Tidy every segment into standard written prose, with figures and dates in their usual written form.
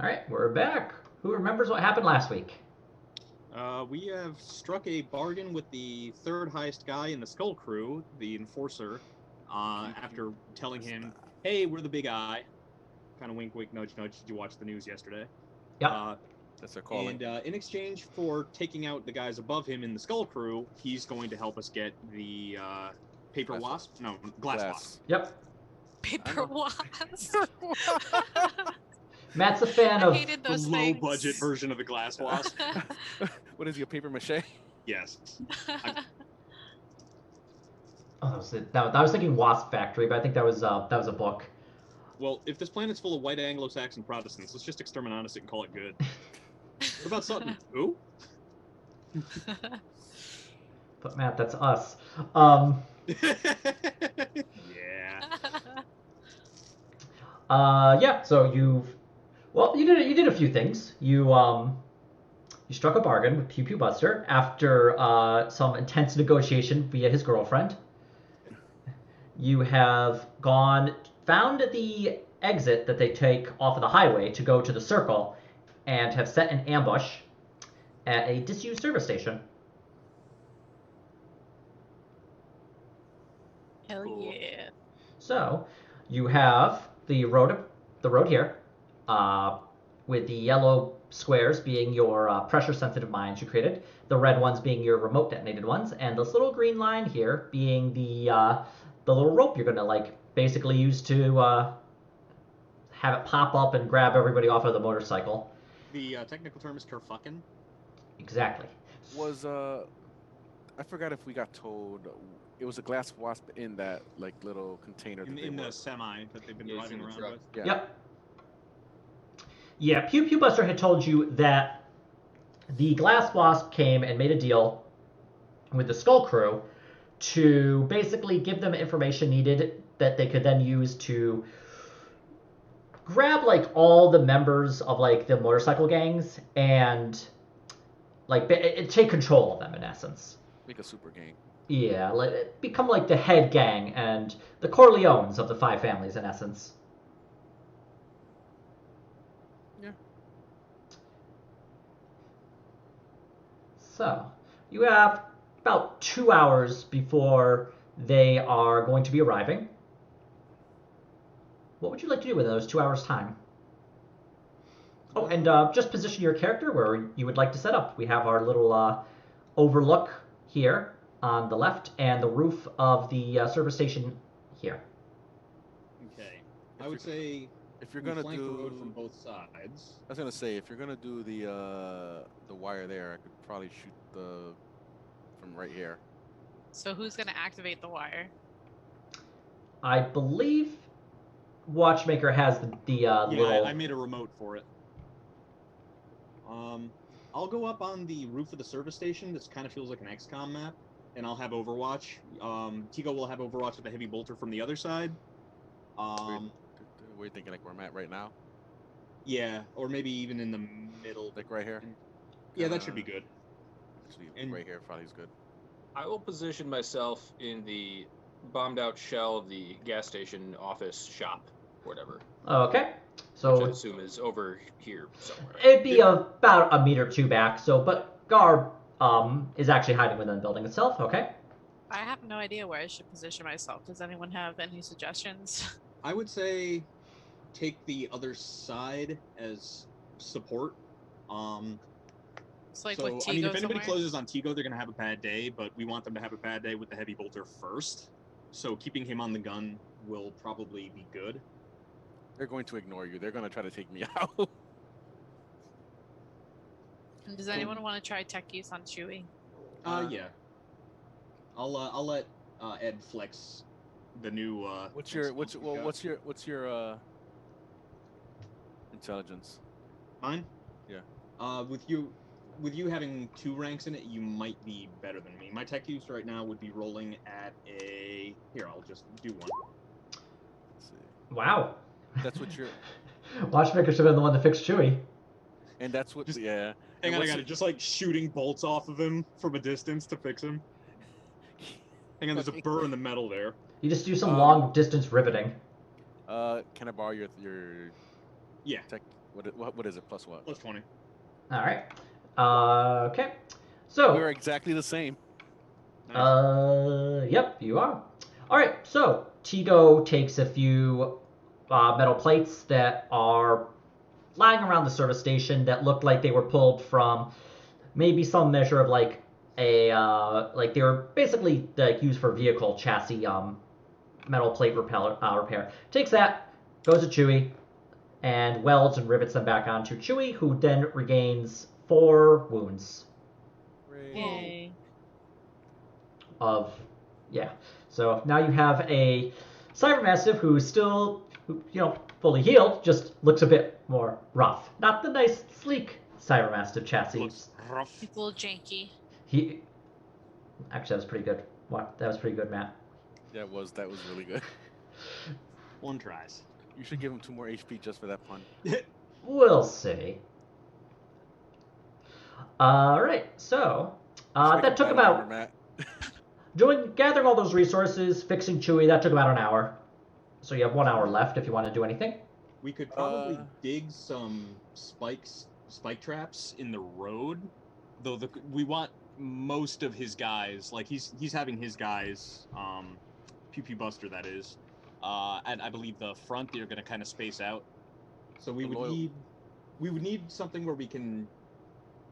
All right, we're back. Who remembers what happened last week? We have struck a bargain with the third highest guy in the Skull Crew, the Enforcer, after telling him, hey, we're the big eye. Kind of wink, wink, nudge, nudge. Did you watch the news yesterday? Yep. That's their calling. And in exchange for taking out the guys above him in the Skull Crew, he's going to help us get the Paper Glass Wasp? No, Glass Wasp. Yep. Paper wasp. Matt's a fan I of hated The those low things. budget version of the Glass Wasp. What is he, a paper mache? Yes. Oh, that was it. I was thinking Wasp Factory, but I think that was a book. Well, if this planet's full of white Anglo-Saxon Protestants, let's just exterminatus it and call it good. What about Sutton? Who? But Matt, that's us. Yeah. Yeah. So you did a few things. You struck a bargain with Pew Pew Buster after some intense negotiation via his girlfriend. You have found the exit that they take off of the highway to go to the circle, and have set an ambush at a disused service station. Hell Cool. yeah. So you have the road here, with the yellow squares being your pressure-sensitive mines you created, the red ones being your remote detonated ones, and this little green line here being the little rope you're gonna basically use to have it pop up and grab everybody off of the motorcycle. The technical term is kerfucking. Exactly. I forgot if we got told it was a glass wasp in that little container. In the semi that they've been driving around with. Yeah. Yep. Yeah, Pew Pew Buster had told you that the Glass Wasp came and made a deal with the Skull Crew to basically give them information needed that they could then use to grab all the members of the motorcycle gangs and take control of them in essence. Make a super gang. Yeah, become the head gang and the Corleones of the five families in essence. Yeah. So, you have about 2 hours before they are going to be arriving. What would you like to do with those 2 hours' time? Oh, and just position your character where you would like to set up. We have our little overlook here on the left and the roof of the service station here. Okay. I would say If you're gonna flank the road do, from both sides. I was gonna say if you're gonna do the wire there, I could probably shoot from right here. So who's gonna activate the wire? I believe Watchmaker has the Yeah, little... I made a remote for it. I'll go up on the roof of the service station. This kind of feels like an XCOM map, and I'll have Overwatch. Tigo will have Overwatch with the heavy bolter from the other side. Where you thinking where I'm at right now? Yeah, or maybe even in the middle. Like right here? Yeah, that should be good. Actually, And- right here probably is good. I will position myself in the bombed out shell of the gas station office shop, whatever. Okay. Which I So assume is over here somewhere. it'd be about a meter or two back. So, but Gar is actually hiding within the building itself. Okay. I have no idea where I should position myself. Does anyone have any suggestions? I would say take the other side as support. It's like So, with Tigo I mean, if anybody somewhere? closes on Tigo, they're going to have a bad day, but we want them to have a bad day with the heavy bolter first. So keeping him on the gun will probably be good. They're going to ignore you. They're going to try to take me out. And does anyone want to try tech use on Chewie? Yeah. I'll let Ed flex the new. What's your intelligence? Mine? Yeah. With you having 2 ranks in it, you might be better than me. My tech use right now would be rolling at a. Here, I'll just do one. Let's see. Wow. That's what you're. Watchmaker should have been the one to fix Chewie. And that's what. Just- Yeah. Hang And on, I what's got it. Just shooting bolts off of him from a distance to fix him. Hang on, there's a burr in the metal there. You just do some long distance riveting. Can I borrow your Yeah. tech? What is it? Plus what? Plus 20. All right. Okay. So. We're exactly the same. Nice. Yep, you are. All right. So Tigo takes a few metal plates that are lying around the service station that looked like they were pulled from maybe some measure of like a like they were basically like used for vehicle chassis metal plate repair. Takes that, goes to Chewie, and welds and rivets them back onto Chewie, who then regains 4 wounds Yay. of So now you have a cybermassive who's still fully healed, just looks a bit more rough. Not the nice sleek cybermassive chassis. Looks rough. It's a little janky. He actually, that was pretty good. What? That was pretty good, Matt. Yeah, that was really good. One tries. You should give him 2 more HP just for that pun. We'll see. All right, so that took about gathering all those resources, fixing Chewie. That took about an hour. So you have 1 hour left if you want to do anything. We could probably dig some spike traps in the road, though. We want most of his guys, like he's having his guys, Pew Pew Buster, that is, and I believe the front they're gonna kind of space out. So we would need something where we can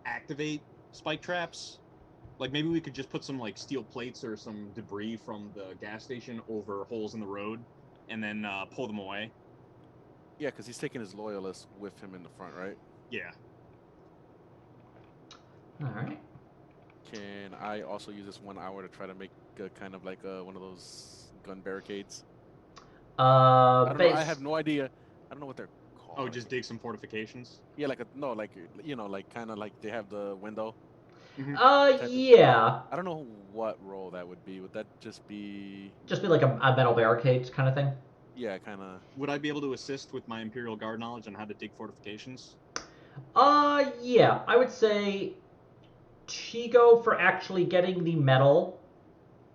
activate spike traps. Like maybe we could just put some like steel plates or some debris from the gas station over holes in the road, and then pull them away. Yeah, because he's taking his loyalists with him in the front, right? Yeah. All right. Can I also use this 1 hour to try to make kind of like one of those gun barricades? I don't know. I have no idea. I don't know what they're called. Oh, just dig some fortifications? Yeah, like kind of like they have the window. Yeah. I don't know what role that would be. Would that just be like a metal barricade kind of thing? Yeah, kind of. Would I be able to assist with my Imperial Guard knowledge on how to dig fortifications? Yeah. I would say Chigo for actually getting the metal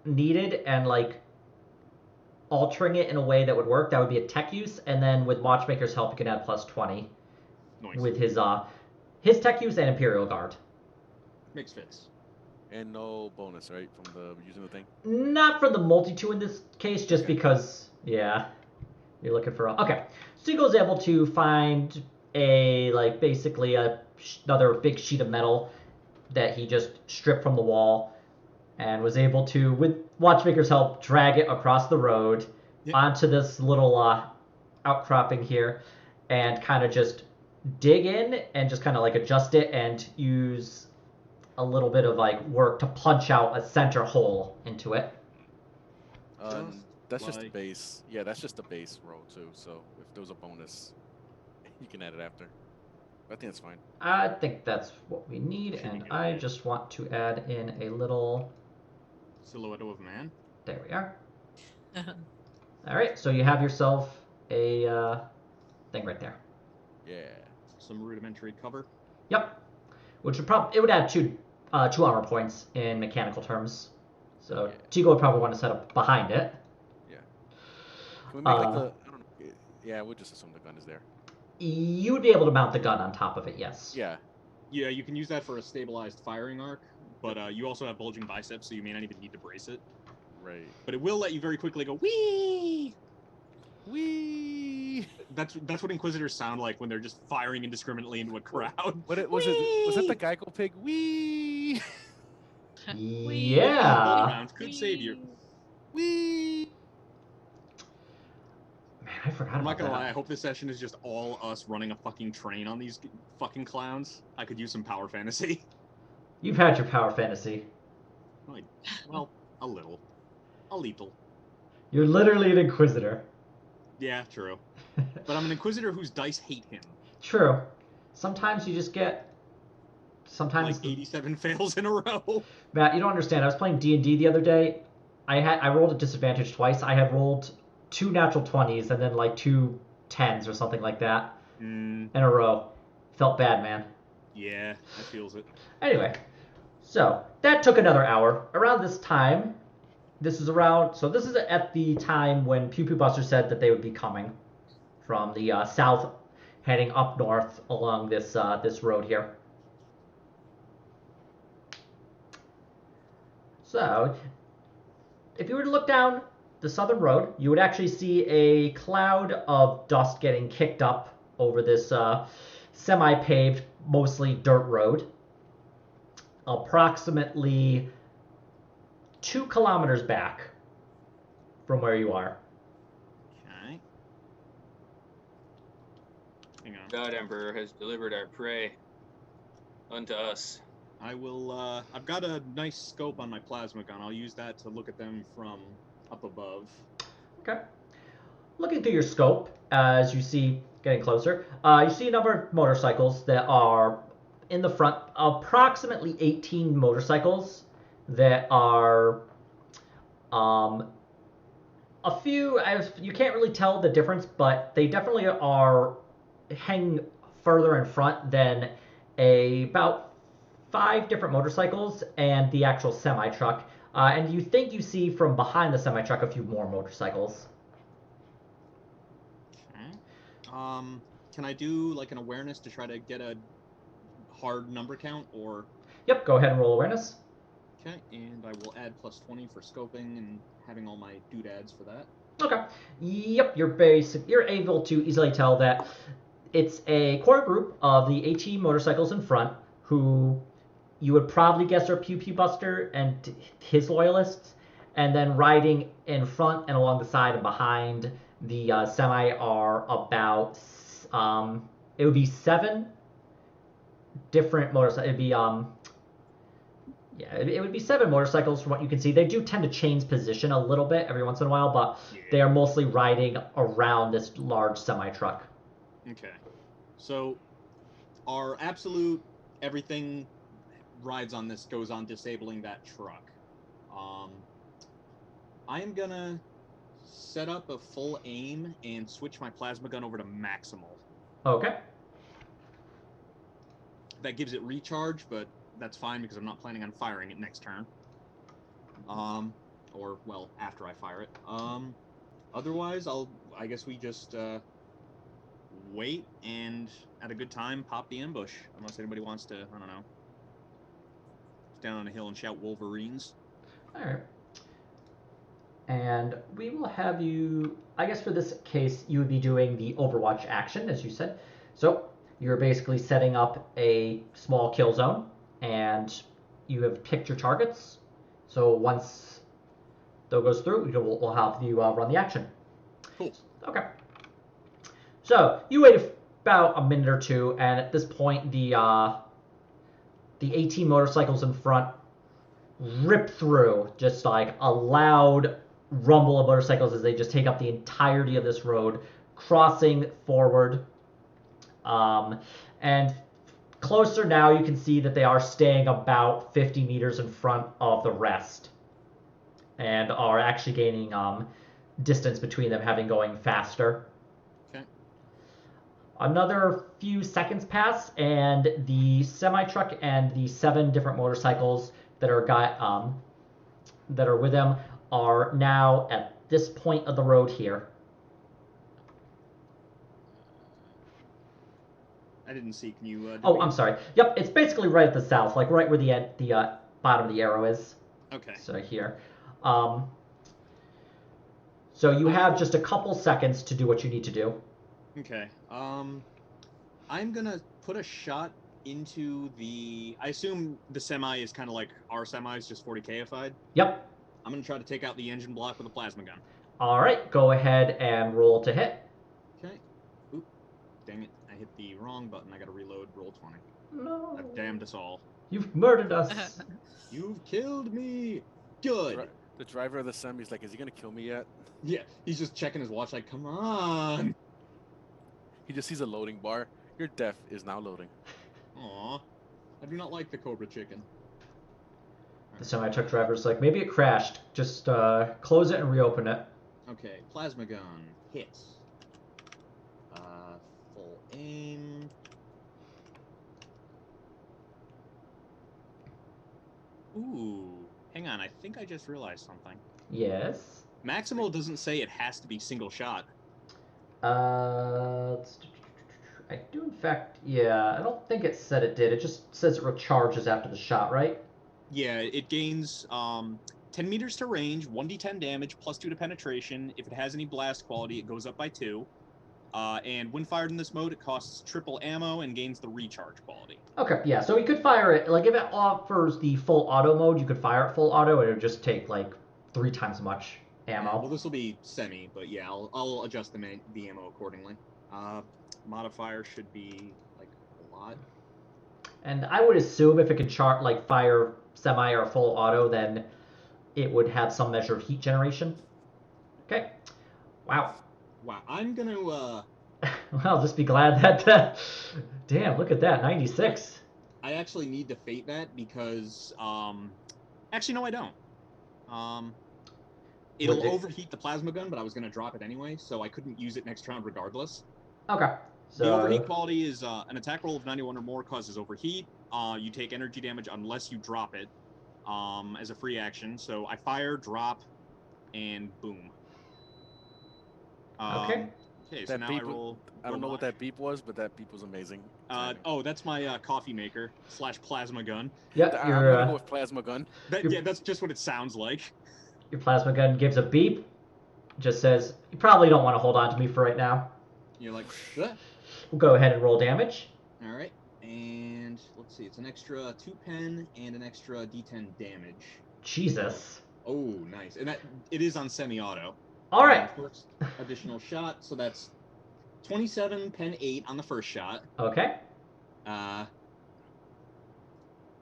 needed and like altering it in a way that would work. That would be a tech use, and then with Watchmaker's help, you can add plus 20 Nice. with his tech use and Imperial Guard. Makes fits. And no bonus, right, from the using the thing? Not for the multi-two in this case, just Okay. because, yeah, you're looking for okay. So he goes able to find basically another big sheet of metal that he just stripped from the wall and was able to, with Watchmaker's help, drag it across the road onto this little outcropping here and kind of just dig in and just kind of like adjust it and use a little bit of like work to punch out a center hole into it. That's just the base. Yeah, that's just the base row too. So if there was a bonus, you can add it after. I think that's fine. I think that's what we need, and I just want to add in a little silhouette of a man. There we are. All right, so you have yourself a thing right there. Yeah. Some rudimentary cover. Yep. Which would add two armor points in mechanical terms. So Tigo would probably want to set up behind it. Yeah. Can we make like I don't know. Yeah, we'll just assume the gun is there. You would be able to mount the gun on top of it, yes. Yeah. Yeah, you can use that for a stabilized firing arc, but you also have bulging biceps, so you may not even need to brace it. Right. But it will let you very quickly go wee. Wee. That's what Inquisitors sound like when they're just firing indiscriminately into a crowd. Was that the Geico pig? Wee. Yeah. Rounds could save you. Wee. Man, I forgot I'm about not gonna that. lie, I hope this session is just all us running a fucking train on these fucking clowns. I could use some power fantasy. You've had your power fantasy. Like, well, a little. A little. You're literally an Inquisitor. Yeah, true. But I'm an Inquisitor whose dice hate him. True. Sometimes you just get... Sometimes... Like 87 fails in a row. Matt, you don't understand. I was playing D&D the other day. I rolled a disadvantage twice. I had rolled 2 natural 20s and then like 2 10s or something like that in a row. Felt bad, man. Yeah, that feels it. Anyway, so that took another hour. Around this time, this is at the time when Pew Pew Buster said that they would be coming from the heading up north along this this road here. So, if you were to look down the southern road, you would actually see a cloud of dust getting kicked up over this semi-paved, mostly dirt road. Approximately 2 kilometers back from where you are. Okay. Hang on. God Emperor has delivered our prey unto us. I will, I've got a nice scope on my plasma gun. I'll use that to look at them from up above. Okay. Looking through your scope, as you see getting closer, you see a number of motorcycles that are in the front, approximately 18 motorcycles that are a few, you can't really tell the difference, but they definitely are hanging further in front than about 5 different motorcycles and the actual semi-truck. And you think you see from behind the semi-truck a few more motorcycles. Okay. Can I do like an awareness to try to get a hard number count, or? Yep, go ahead and roll awareness. Okay, and I will add +20 for scoping and having all my doodads for that. Okay. Yep, you're able to easily tell that it's a core group of the 18 motorcycles in front who you would probably guess are Pew Pew Buster and his loyalists, and then riding in front and along the side and behind the semi are about it would be 7 different motorcycles. It'd be it would be 7 motorcycles from what you can see. They do tend to change position a little bit every once in a while, but they are mostly riding around this large semi-truck. Okay. So, our absolute everything rides on this goes on disabling that truck. I am gonna set up a full aim and switch my plasma gun over to maximal. Okay. That gives it recharge, but that's fine because I'm not planning on firing it next turn. Or, well, after I fire it. Otherwise, I guess we just, wait and at a good time pop the ambush. Unless anybody wants to, I don't know, stand on a hill and shout Wolverines. Alright. And we will have you, I guess for this case, you would be doing the Overwatch action, as you said. So, you're basically setting up a small kill zone, and you have picked your targets. So once that goes through, we'll have you run the action. Cool. Okay. So you wait about a minute or two, and at this point, the 18 motorcycles in front rip through, just like a loud rumble of motorcycles as they just take up the entirety of this road, crossing forward. And closer now, you can see that they are staying about 50 meters in front of the rest, and are actually gaining distance between them, having going faster. Okay. Another few seconds pass, and the semi-truck and the 7 different motorcycles that are with them are now at this point of the road here. I didn't see. Can you? I'm sorry. Yep, it's basically right at the south, like right where the bottom of the arrow is. Okay. So here. So you have just a couple seconds to do what you need to do. Okay. I'm gonna put a shot into the. I assume the semi is kind of like our semis, just 40K-ified. Yep. I'm gonna try to take out the engine block with a plasma gun. All right, go ahead and roll to hit. Okay. Oop. Dang it. I hit the wrong button. I gotta reload. Roll 20. No. I've damned us all. You've murdered us. You've killed me. Good. The driver of the semi's like, is he gonna kill me yet? Yeah, he's just checking his watch like, come on. He just sees a loading bar. Your death is now loading. Aw. I do not like the Cobra chicken. The semi-truck driver's like, maybe it crashed. Just close it and reopen it. Okay, plasma gun. Hits. Full aim. Ooh. Hang on, I think I just realized something. Yes. Maximal doesn't say it has to be single shot. I I do, in fact, yeah. I don't think it said it did. It just says it recharges after the shot, right? Yeah, it gains 10 meters to range, 1d10 damage, plus 2 to penetration. If it has any blast quality, it goes up by 2. And when fired in this mode, it costs triple ammo and gains the recharge quality. Okay, yeah. So you could fire it, like if it offers the full auto mode, you could fire it full auto, and it would just take like 3 times as much ammo. Well, this will be semi, but yeah, I'll adjust the ammo accordingly. Modifier should be like a lot. And I would assume if it could fire semi or full auto, then it would have some measure of heat generation. Okay. Wow. Wow, I'm gonna Well, just be glad that. Damn, look at that, 96. I actually need to fate that because actually no, I don't. It'll overheat the plasma gun, but I was gonna drop it anyway, so I couldn't use it next round regardless. Okay. So... The overheat quality is an attack roll of 91 or more causes overheat. You take energy damage unless you drop it as a free action. So I fire, drop, and boom. Okay. Okay, so now I roll. I don't know what that beep was, but that beep was amazing. That's my coffee maker / plasma gun. Yeah, I'm gonna go with plasma gun. That's just what it sounds like. Your plasma gun gives a beep. Just says, you probably don't want to hold on to me for right now. You're like, what? We'll go ahead and roll damage. All right, and let's see, it's an extra 2 pen and an extra d10 damage. Jesus. Oh, nice. And it is on semi-auto. All right. First additional shot, so that's 27 pen 8 on the first shot. Okay. A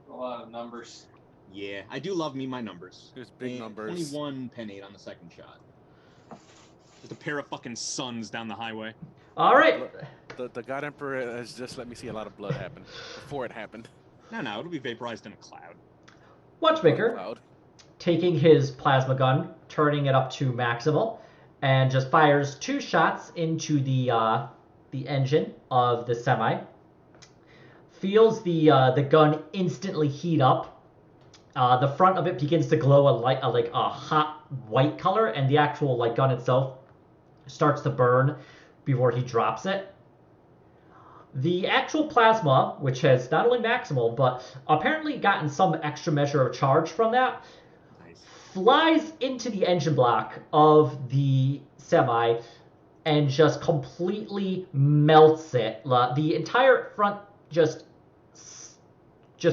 lot of numbers. Yeah, I do love me my numbers. There's big numbers. 21 pen 8 on the second shot. Just a pair of fucking suns down the highway. All right. The God Emperor has just let me see a lot of blood happen before it happened. No, it'll be vaporized in a cloud. Watchmaker, taking his plasma gun, turning it up to maximal, and just fires 2 shots into the engine of the semi. Feels the gun instantly heat up. The front of it begins to glow a hot white color, and the actual gun itself starts to burn before he drops it. The actual plasma, which has not only maximal, but apparently gotten some extra measure of charge from that, flies into the engine block of the semi and just completely melts it. The entire front just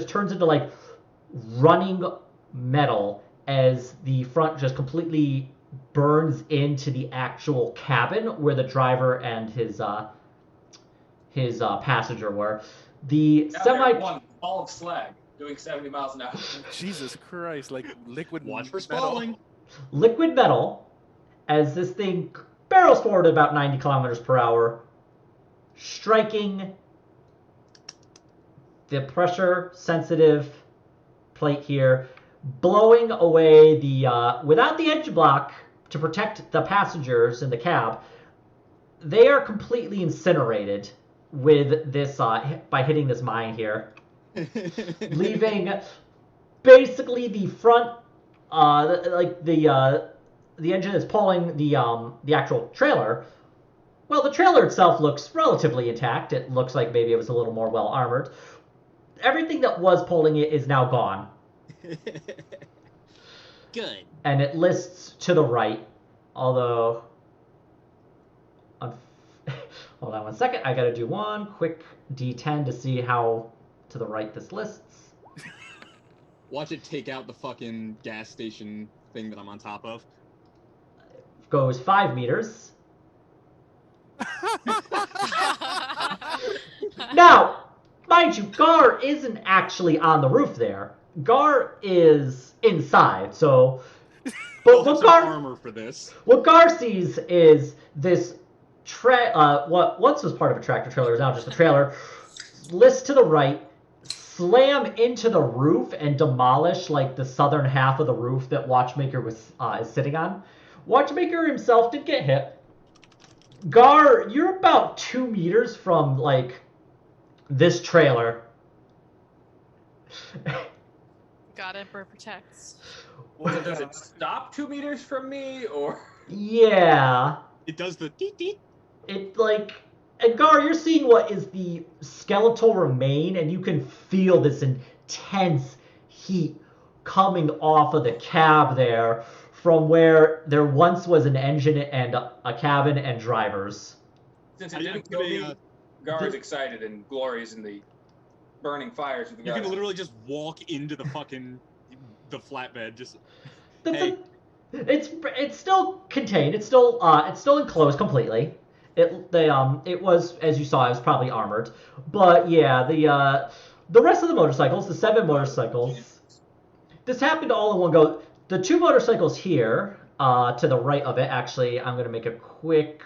turns into running metal as the front just completely burns into the actual cabin where the driver and his passenger were. The semi one ball of slag doing 70 miles an hour. Jesus Christ, liquid Watch for metal. spalling. Liquid metal, as this thing barrels forward at about 90 kilometers per hour, striking the pressure sensitive plate here, blowing away the without the engine block to protect the passengers in the cab. They are completely incinerated with this by hitting this mine here, leaving basically the front the engine is pulling the actual trailer. Well, the trailer itself looks relatively intact. It looks like maybe it was a little more well armored. Everything that was pulling it is now gone. Good. And it lists to the right, although... Hold on one second. I gotta do one quick D10 to see how to the right this lists. Watch it take out the fucking gas station thing that I'm on top of. Goes 5 meters. Now, mind you, Gar isn't actually on the roof there. Gar is inside, so... But what armor for this. What Gar sees is this what once was part of a tractor trailer is now just a trailer, list to the right, slam into the roof and demolish the southern half of the roof that Watchmaker was is sitting on. Watchmaker himself did get hit. Gar, you're about 2 meters from this trailer. God Emperor protects. Well, does it stop 2 meters from me, or? Yeah. It does the deet deet. It And Gar, you're seeing what is the skeletal remain, and you can feel this intense heat coming off of the cab there from where there once was an engine and a cabin and drivers. Since it didn't kill me, Gar is excited and glories in the burning fires of the You can literally just walk into the fucking the flatbed. Just hey. It's still contained. It's still enclosed completely. It was, as you saw, it was probably armored. But yeah, the rest of the motorcycles, the 7 motorcycles, this happened all in one go. The 2 motorcycles here, to the right of it, actually, I'm gonna make a quick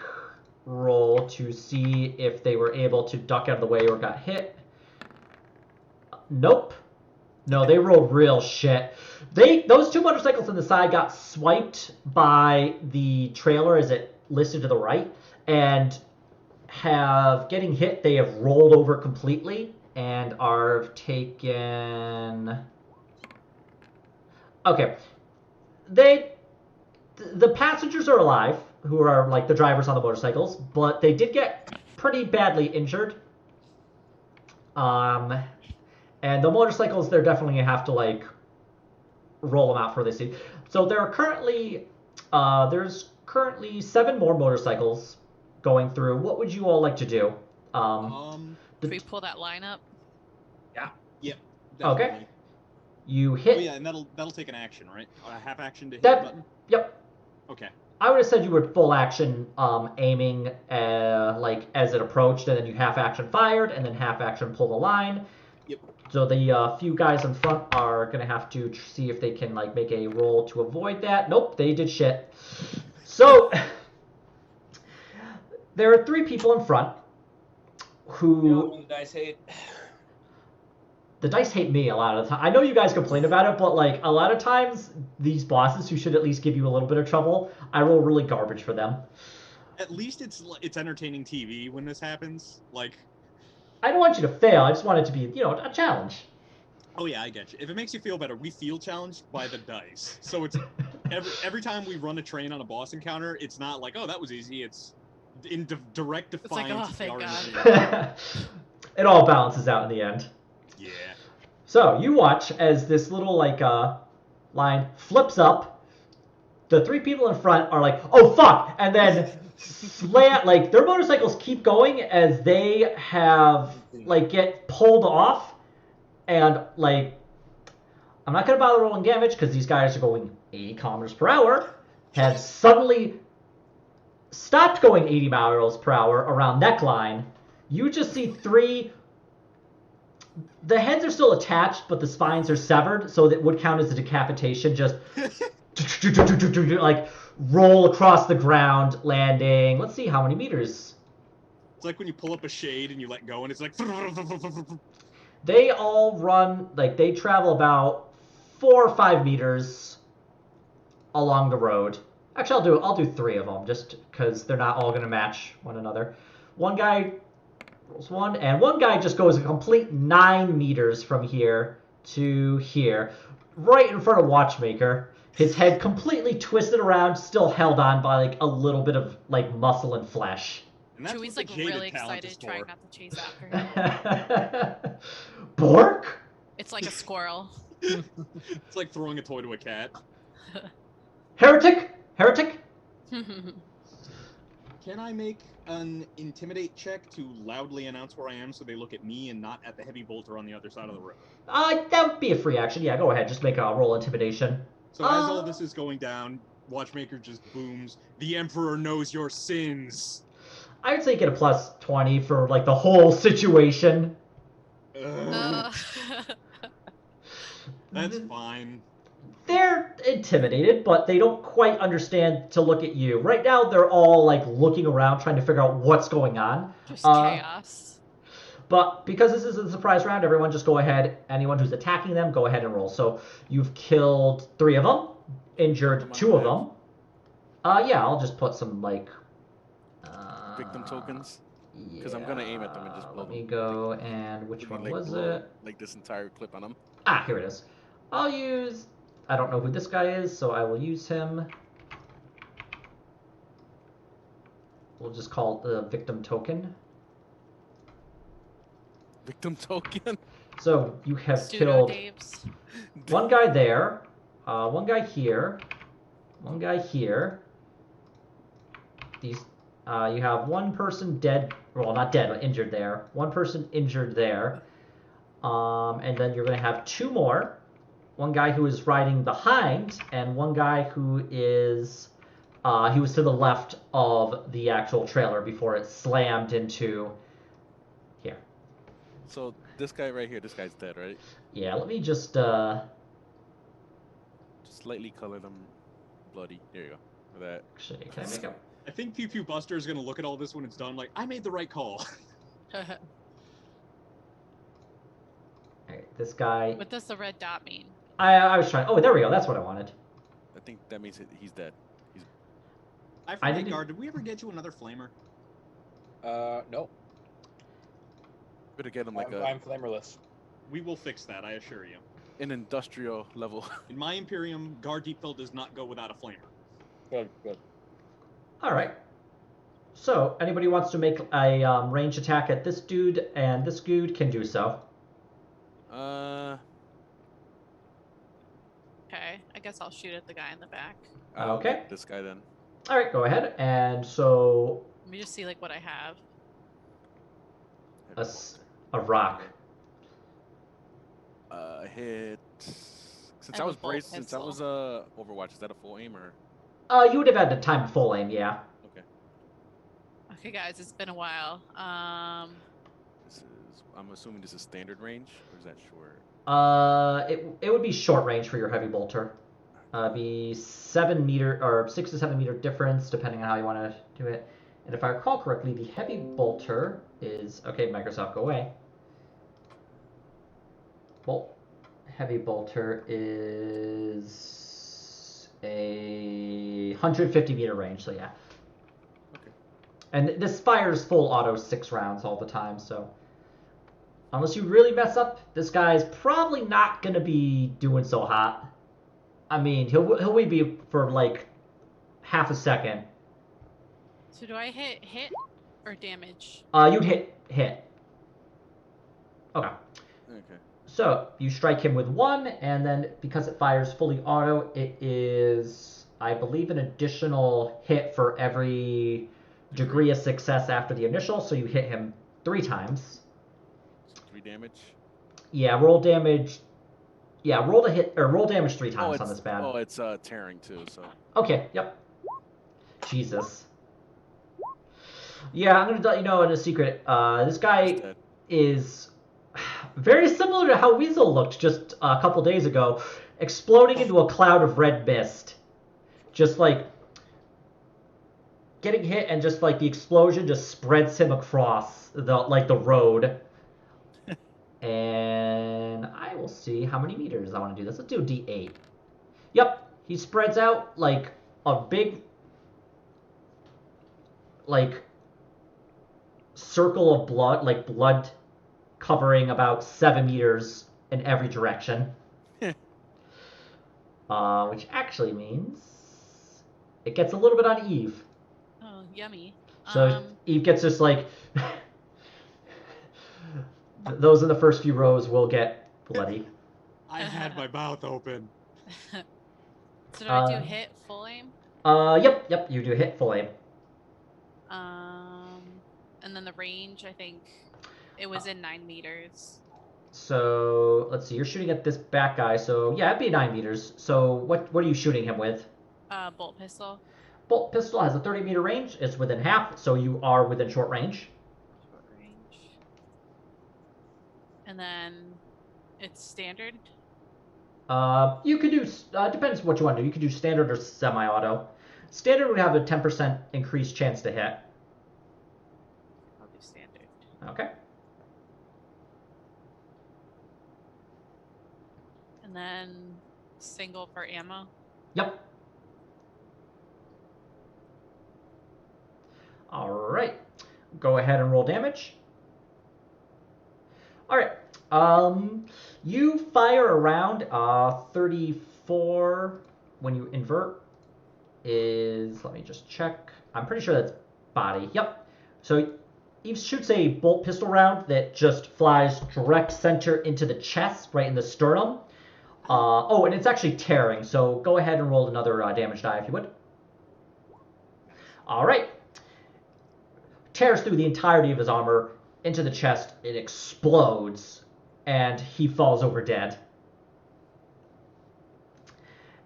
roll to see if they were able to duck out of the way or got hit. Nope. No, they rolled real shit. Those 2 motorcycles on the side got swiped by the trailer as it listed to the right, and getting hit. They have rolled over completely and are taken. Okay, the passengers are alive, who are like the drivers on the motorcycles, but they did get pretty badly injured. And the motorcycles, they're definitely gonna have to like roll them out for this scene. So there are there's currently 7 more motorcycles going through. What would you all like to do? Should we pull that line up? Yeah. Yep. Definitely. Okay. You hit. Oh yeah, and that'll take an action, right? A half action to hit the button. Yep. Okay. I would have said you were full action aiming like as it approached, and then you half action fired, and then half action pull the line. Yep. So the few guys in front are gonna have to see if they can like make a roll to avoid that. Nope, they did shit. So there are 3 people in front who the dice hate. The dice hate me a lot of the time. I know you guys complain about it, but like a lot of times these bosses who should at least give you a little bit of trouble, I roll really garbage for them. At least it's entertaining TV when this happens. Like, I don't want you to fail. I just want it to be, a challenge. Oh yeah, I get you. If it makes you feel better, we feel challenged by the dice. So it's every time we run a train on a boss encounter, it's not like, oh, that was easy. It's in direct defiance. It's like, oh, thank God. It all balances out in the end. Yeah. So you watch as this little line flips up. The 3 people in front are like, "Oh fuck!" and then their motorcycles keep going as they have get pulled off, and I'm not gonna bother rolling damage because these guys are going 80 kilometers per hour. Have suddenly stopped going 80 miles per hour around neckline. You just see 3. The heads are still attached, but the spines are severed, so that would count as a decapitation. Just roll across the ground, landing. Let's see how many meters. It's like when you pull up a shade and you let go, and it's like. They all run they travel about 4 or 5 meters along the road. Actually, I'll do 3 of them just because they're not all gonna match one another. One guy rolls 1, and one guy just goes a complete 9 meters from here to here, right in front of Watchmaker. His head completely twisted around, still held on by a little bit of muscle and flesh. And Chewie's really excited, trying not to chase after him. Bork? It's like a squirrel. It's like throwing a toy to a cat. Heretic! Can I make an intimidate check to loudly announce where I am so they look at me and not at the heavy bolter on the other side of the road? That would be a free action. Yeah, go ahead. Just make a roll intimidation. So as all this is going down, Watchmaker just booms, "The Emperor knows your sins." I would say get a plus 20 for the whole situation. That's fine. They're intimidated, but they don't quite understand to look at you. Right now, they're all looking around, trying to figure out what's going on. Just chaos. But because this is a surprise round, everyone just go ahead. Anyone who's attacking them, go ahead and roll. So you've killed 3 of them, injured 2 of them. Yeah, I'll just put some victim tokens. Because I'm gonna aim at them and just blow them. Let me go and which one was it? This entire clip on them. Ah, here it is. I'll use. I don't know who this guy is, so I will use him. We'll just call it the victim token. Victim token. So you have Pseudo killed Daves. one guy there, one guy here, one guy here. These, you have one person dead. Well, not dead, but injured there. One person injured there. And then you're going to have two more. One guy who is riding behind, and one guy who is, he was to the left of the actual trailer before it slammed into here. So this guy right here, this guy's dead, right? Yeah, let me just slightly color them bloody. There you go. That. actually, can I make a... I think Pew Pew Buster is going to look at all this when it's done like, I made the right call. Alright, this guy... What does the red dot mean? I was trying... Oh, there we go. That's what I wanted. I think that means he's dead. I forget, Guard, did we ever get you another flamer? No. Better get him like I'm flamerless. We will fix that, I assure you. an industrial level. In my Imperium, Guard Deepfell does not go without a flamer. Good, good. All right. So, anybody wants to make a range attack at this dude, and this dude can do so. Okay, I guess I'll shoot at the guy in the back. Okay. This guy then. All right, go ahead. And so... Let me just see like what I have. A rock. Hit. Since I was braced, since I was Overwatch, is that a full aim or? You would have had the time to full aim, yeah. Okay. Okay, guys, it's been a while. This is. I'm assuming this is standard range, or is that short? It would be short range for your heavy bolter. Be 7 meter or 6 to 7 meter difference, depending on how you want to do it. And if I recall correctly, the heavy bolter is okay. Microsoft, go away. Heavy bolter is a 150 meter range, so yeah. Okay. And this fires full auto 6 rounds all the time, so unless you really mess up, this guy's probably not gonna be doing so hot. I mean, he'll be for like half a second. So do I hit or damage? You'd hit. Okay. Okay. So you strike him with 1, and then because it fires fully auto, it is, I believe, an additional hit for every degree of success after the initial. So you hit him 3 times. 3 damage. Yeah, roll damage. Yeah, roll damage 3 times on this bad. Oh, it's tearing too. So. Okay. Yep. Jesus. Yeah, I'm gonna let you know in a secret. This guy is very similar to how Weasel looked just a couple days ago, exploding into a cloud of red mist. Just like getting hit, and just like the explosion just spreads him across the road. And I will see how many meters I want to do this. Let's do a D8. Yep, he spreads out like a big circle of blood, like blood covering about 7 meters in every direction. Which actually means it gets a little bit on Eve. Oh, yummy. So Eve gets just like... Those in the first few rows will get bloody. I had my mouth open. So do I do hit full aim? Yep, you do hit full aim. And then the range, I think it was in 9 meters. So let's see, you're shooting at this back guy, so yeah, it'd be 9 meters. So what are you shooting him with? Bolt pistol. Bolt pistol has a 30-meter range. It's within half, so you are within short range. Short range. And then it's standard. You could do depends what you want to do. You could do standard or semi-auto. Standard would have a 10% increased chance to hit. I'll do standard. Okay. And then single for ammo. Yep. All right. Go ahead and roll damage. All right. You fire around 34 when you invert is, let me just check. I'm pretty sure that's body. Yep. So Eve shoots a bolt pistol round that just flies direct center into the chest, right in the sternum. Oh, and it's actually tearing, so go ahead and roll another damage die if you would. All right. Tears through the entirety of his armor into the chest. It explodes, and he falls over dead.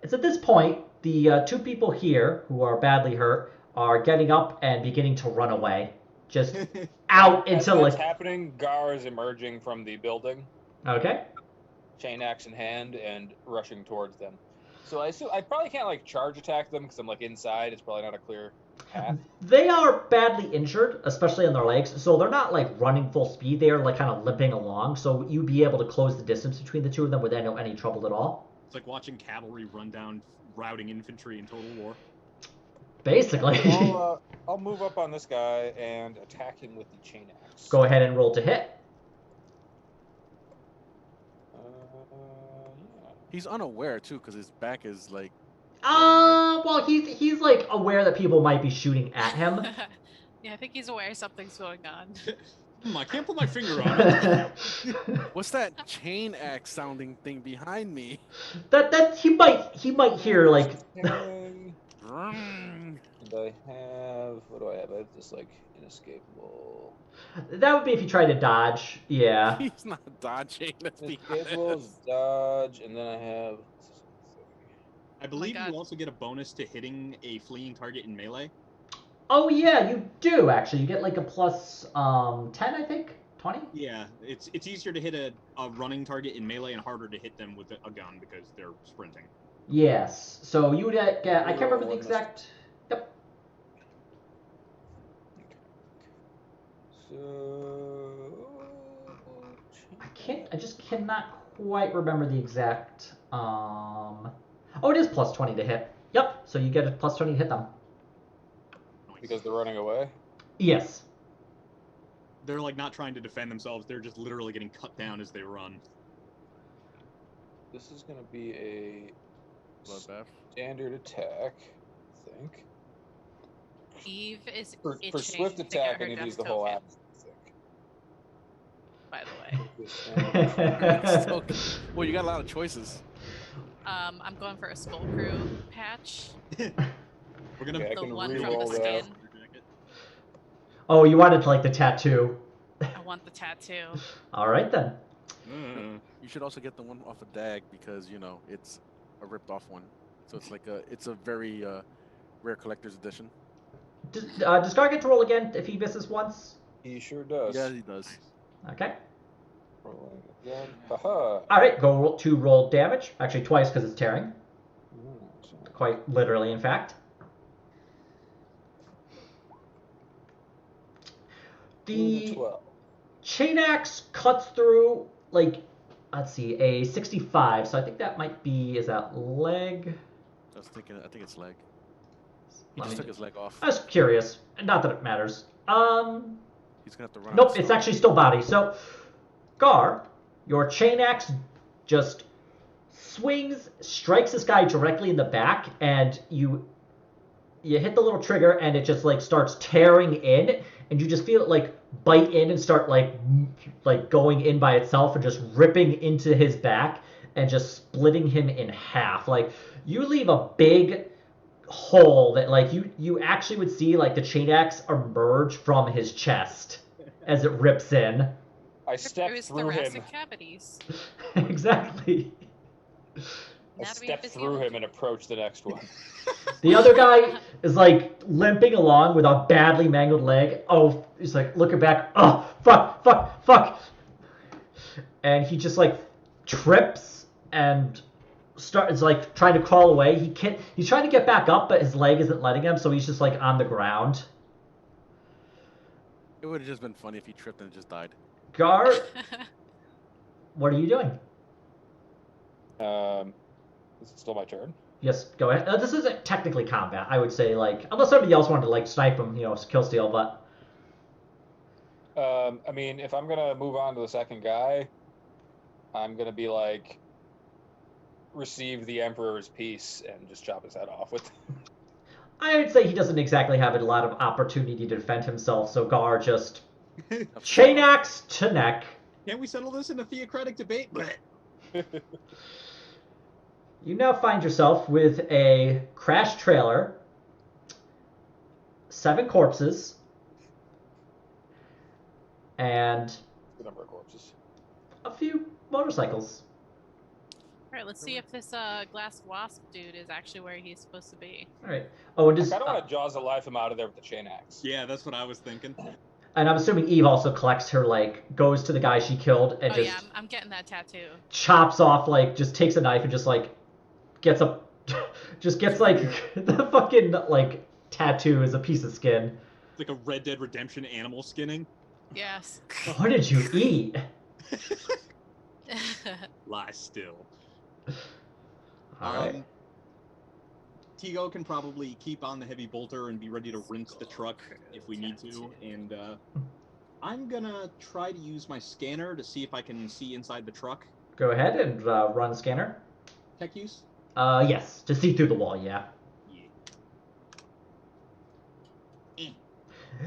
It's at this point, the two people here who are badly hurt are getting up and beginning to run away. Just out into As that's happening, Gar is emerging from the building. Okay. Chain axe in hand and rushing towards them. So I assume I probably can't like charge attack them because I'm like inside. It's probably not a clear path. They are badly injured, especially on their legs, so they're not like running full speed. They are like kind of limping along, so you'd be able to close the distance between the two of them without any trouble at all. It's like watching cavalry run down routing infantry in Total War. Basically. I'll move up on this guy and attack him with the chain axe. Go ahead and roll to hit. Yeah. He's unaware too, because his back is like. Well, he's like aware that people might be shooting at him. Yeah, I think he's aware something's going on. I can't put my finger on it. What's that chain axe sounding thing behind me? That he might hear like. And I have what do I have? I have this like inescapable. That would be if you try to dodge. Yeah. He's not dodging. Let's be Inescapable honest. dodge, and then I have. I believe you also get a bonus to hitting a fleeing target in melee. Oh yeah, you do actually. You get like a plus 10, I think, 20. Yeah, it's easier to hit a running target in melee and harder to hit them with a gun because they're sprinting. Yes. So you would get. I can't remember the exact. Yep. So. I just cannot quite remember the exact. Oh, it is plus 20 to hit. Yep. So you get a plus 20 to hit them. Because they're running away? Yes. They're like not trying to defend themselves. They're just literally getting cut down as they run. This is going to be a Bloodbath. standard attack, I think. Eve is For itching swift to get attack, her I need to use death the whole token, action, by the way. I think. Well, you got a lot of choices. I'm going for a Skull Crew patch. We're gonna Okay, I The can one from re-roll the that. skin. Oh, you wanted like the tattoo. I want the tattoo. All right then. You should also get the one off of Dag because you know it's a ripped off one, so it's like it's a very rare collector's edition. Does Gar get to roll again if he misses once? He sure does. Yeah, he does. Okay. Rolling again. Haha. All right, go to roll damage. Actually, twice because it's tearing. Quite literally, in fact. The 12. chain axe cuts through, like, let's see, a 65. So I think that might be, is that leg? I was thinking. I think it's leg. He Let just me took his leg off. I was curious. Not that it matters. He's gonna have to run. Nope, out it's slow. actually still body. So, Gar, your chain axe just swings, strikes this guy directly in the back, and you hit the little trigger, and it just like starts tearing in, and you just feel it like bite in and start like going in by itself and just ripping into his back and just splitting him in half. Like you leave a big hole that like you actually would see like the chain axe emerge from his chest as it rips in. I stepped through him. Thoracic cavities. Exactly. I stepped through him and approached the next one. The other guy is like limping along with a badly mangled leg. Oh, he's like looking back. Oh, fuck. And he just like trips and starts like trying to crawl away. He's trying to get back up, but his leg isn't letting him, so he's just like on the ground. It would have just been funny if he tripped and just died. Gar, what are you doing? Is it still my turn? Yes, go ahead. This isn't technically combat, I would say, like, unless somebody else wanted to, like, snipe him, kill steal, but... I mean, if I'm gonna move on to the second guy, I'm gonna be like, receive the Emperor's peace and just chop his head off with. I would say he doesn't exactly have a lot of opportunity to defend himself, so Gar just Chain axe to neck. Can't we settle this in a theocratic debate? You now find yourself with a crashed trailer, 7 corpses, and The number of corpses. a few motorcycles. All right, let's see if this glass wasp dude is actually where he's supposed to be. All right. Oh, and I just kind of want to Jaws the life him out of there with the chain axe. Yeah, that's what I was thinking. and I'm assuming Eve also collects her, like, goes to the guy she killed and Oh just yeah, I'm getting that tattoo. chops off, like, just takes a knife and just, like, gets a, just gets, like, the fucking, like, tattoo as a piece of skin. It's like a Red Dead Redemption animal skinning. Yes. What did you eat? Lie still. All right. Tigo can probably keep on the heavy bolter and be ready to rinse the truck if we need to, and I'm gonna try to use my scanner to see if I can see inside the truck. Go ahead and run scanner. Tech use? Yes, to see through the wall, yeah.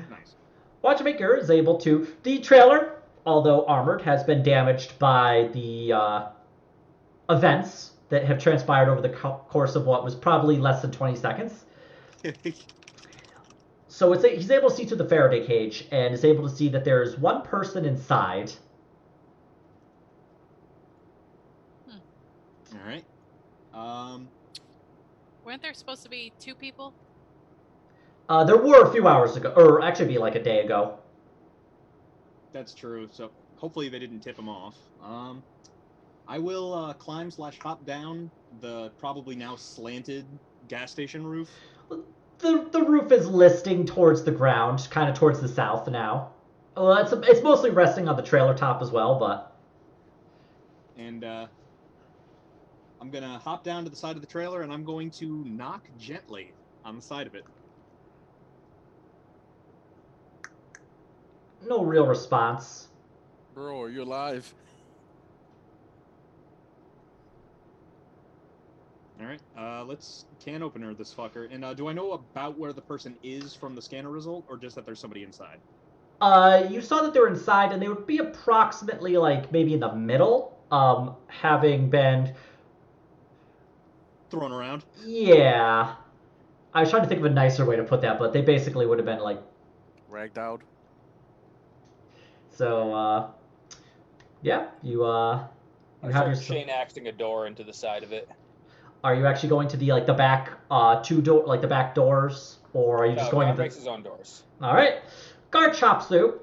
Nice. Watchmaker is able to... The trailer, although armored, has been damaged by the events that have transpired over the course of what was probably less than 20 seconds. So he's able to see through the Faraday cage and is able to see that there's one person inside. All right. Weren't there supposed to be 2 people? There were a few hours ago, or actually be like a day ago. That's true. So hopefully they didn't tip him off. I will climb/hop down the probably now slanted gas station roof. The roof is listing towards the ground, kind of towards the south now. Well, it's mostly resting on the trailer top as well, but... And I'm going to hop down to the side of the trailer, and I'm going to knock gently on the side of it. No real response. Bro, are you alive? All right, let's can opener this fucker. And do I know about where the person is from the scanner result, or just that there's somebody inside? You saw that they were inside, and they would be approximately, like, maybe in the middle, having been... Thrown around? Yeah. I was trying to think of a nicer way to put that, but they basically would have been, like... Ragged out. So, yeah, you have your... chain axing a door into the side of it. Are you actually going to the, like, the back, the back doors, or are you just going into... makes his own doors. All right. Gar chops through.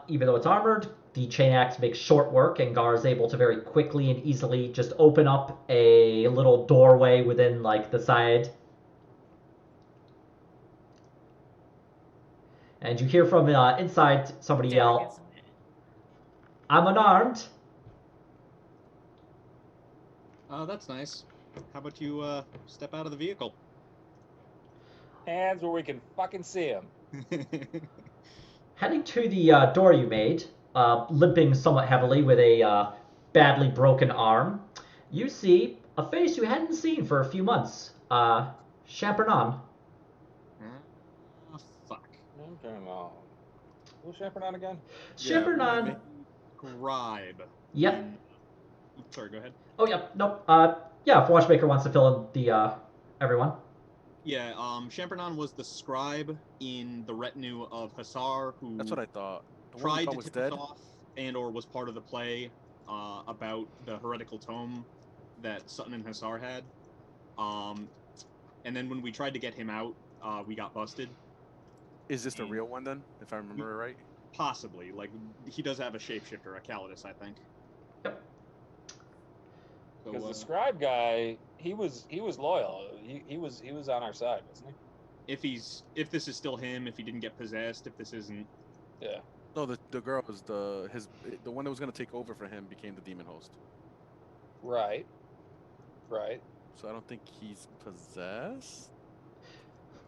Even though it's armored, the chain axe makes short work, and Gar is able to very quickly and easily just open up a little doorway within, like, the side. And you hear from inside somebody yell, "I'm unarmed." That's nice. How about you step out of the vehicle? Hands where we can fucking see him. Heading to the door you made, limping somewhat heavily with a badly broken arm, you see a face you hadn't seen for a few months. Champernon. Oh, fuck. Champernon. Who's Champernon again? Champernon. Yeah, Scribe. Yep. Sorry, go ahead. Oh, yeah. Nope. Yeah, if Watchmaker wants to fill in the everyone. Yeah, Champernon was the scribe in the retinue of Hussar, who That's what I thought. tried to tip us off and/or was part of the play about the heretical tome that Sutton and Hussar had. And then when we tried to get him out, we got busted. Is this the real one then, if I remember right? Possibly. Like, he does have a shapeshifter, a Calidus, I think. Yep. Because the scribe guy, he was loyal. He was on our side, wasn't he? If this is still him, if he didn't get possessed, if this isn't. Yeah. No, the girl was the one that was gonna take over for him became the demon host. Right. Right. So I don't think he's possessed.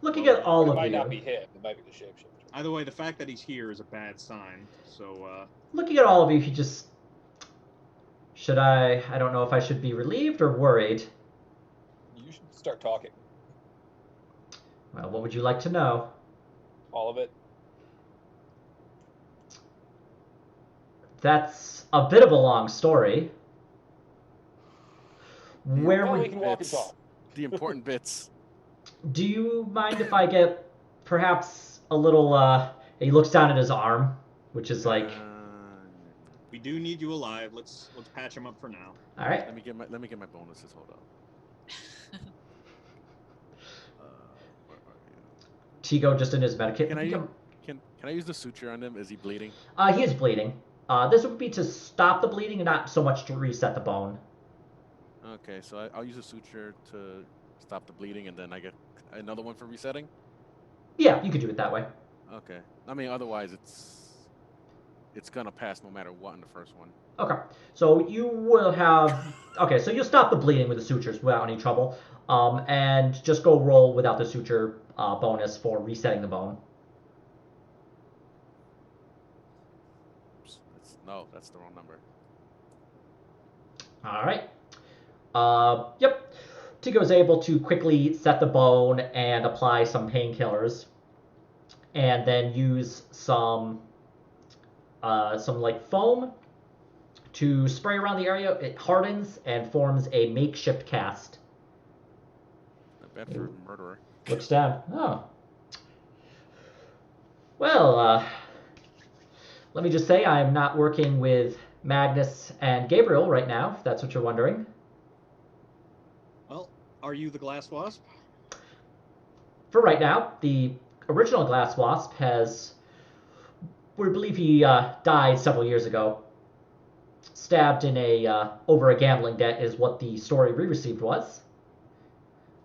Looking at all of you. It might not be him. It might be the shapeshifter. Either way, the fact that he's here is a bad sign. So. Looking at all of you, he just. Should I don't know if I should be relieved or worried. You should start talking. Well, what would you like to know? All of it. That's a bit of a long story. Where we would can walk and talk. The important bits. Do you mind if I get perhaps a little? He looks down at his arm, which is like. We do need you alive. Let's patch him up for now. All right. Let me get my bonuses. Hold up. Tigo just in his medikit. Can I use the suture on him? Is he bleeding? He is bleeding. This would be to stop the bleeding and not so much to reset the bone. Okay, so I'll use a suture to stop the bleeding, and then I get another one for resetting? Yeah, you could do it that way. Okay. I mean, otherwise it's gonna pass no matter what in the first one. Okay, so you will have... Okay, so you'll stop the bleeding with the sutures without any trouble, and just go roll without the suture bonus for resetting the bone. That's the wrong number. All right. Yep. Tigo's able to quickly set the bone and apply some painkillers, and then use some like foam to spray around the area. It hardens and forms a makeshift cast. Not bad for a murderer. Looks down. Oh. Well, let me just say I'm not working with Magnus and Gabriel right now, if that's what you're wondering. Well, are you the Glass Wasp? For right now, the original Glass Wasp we believe he died several years ago. Stabbed in over a gambling debt is what the story we received was.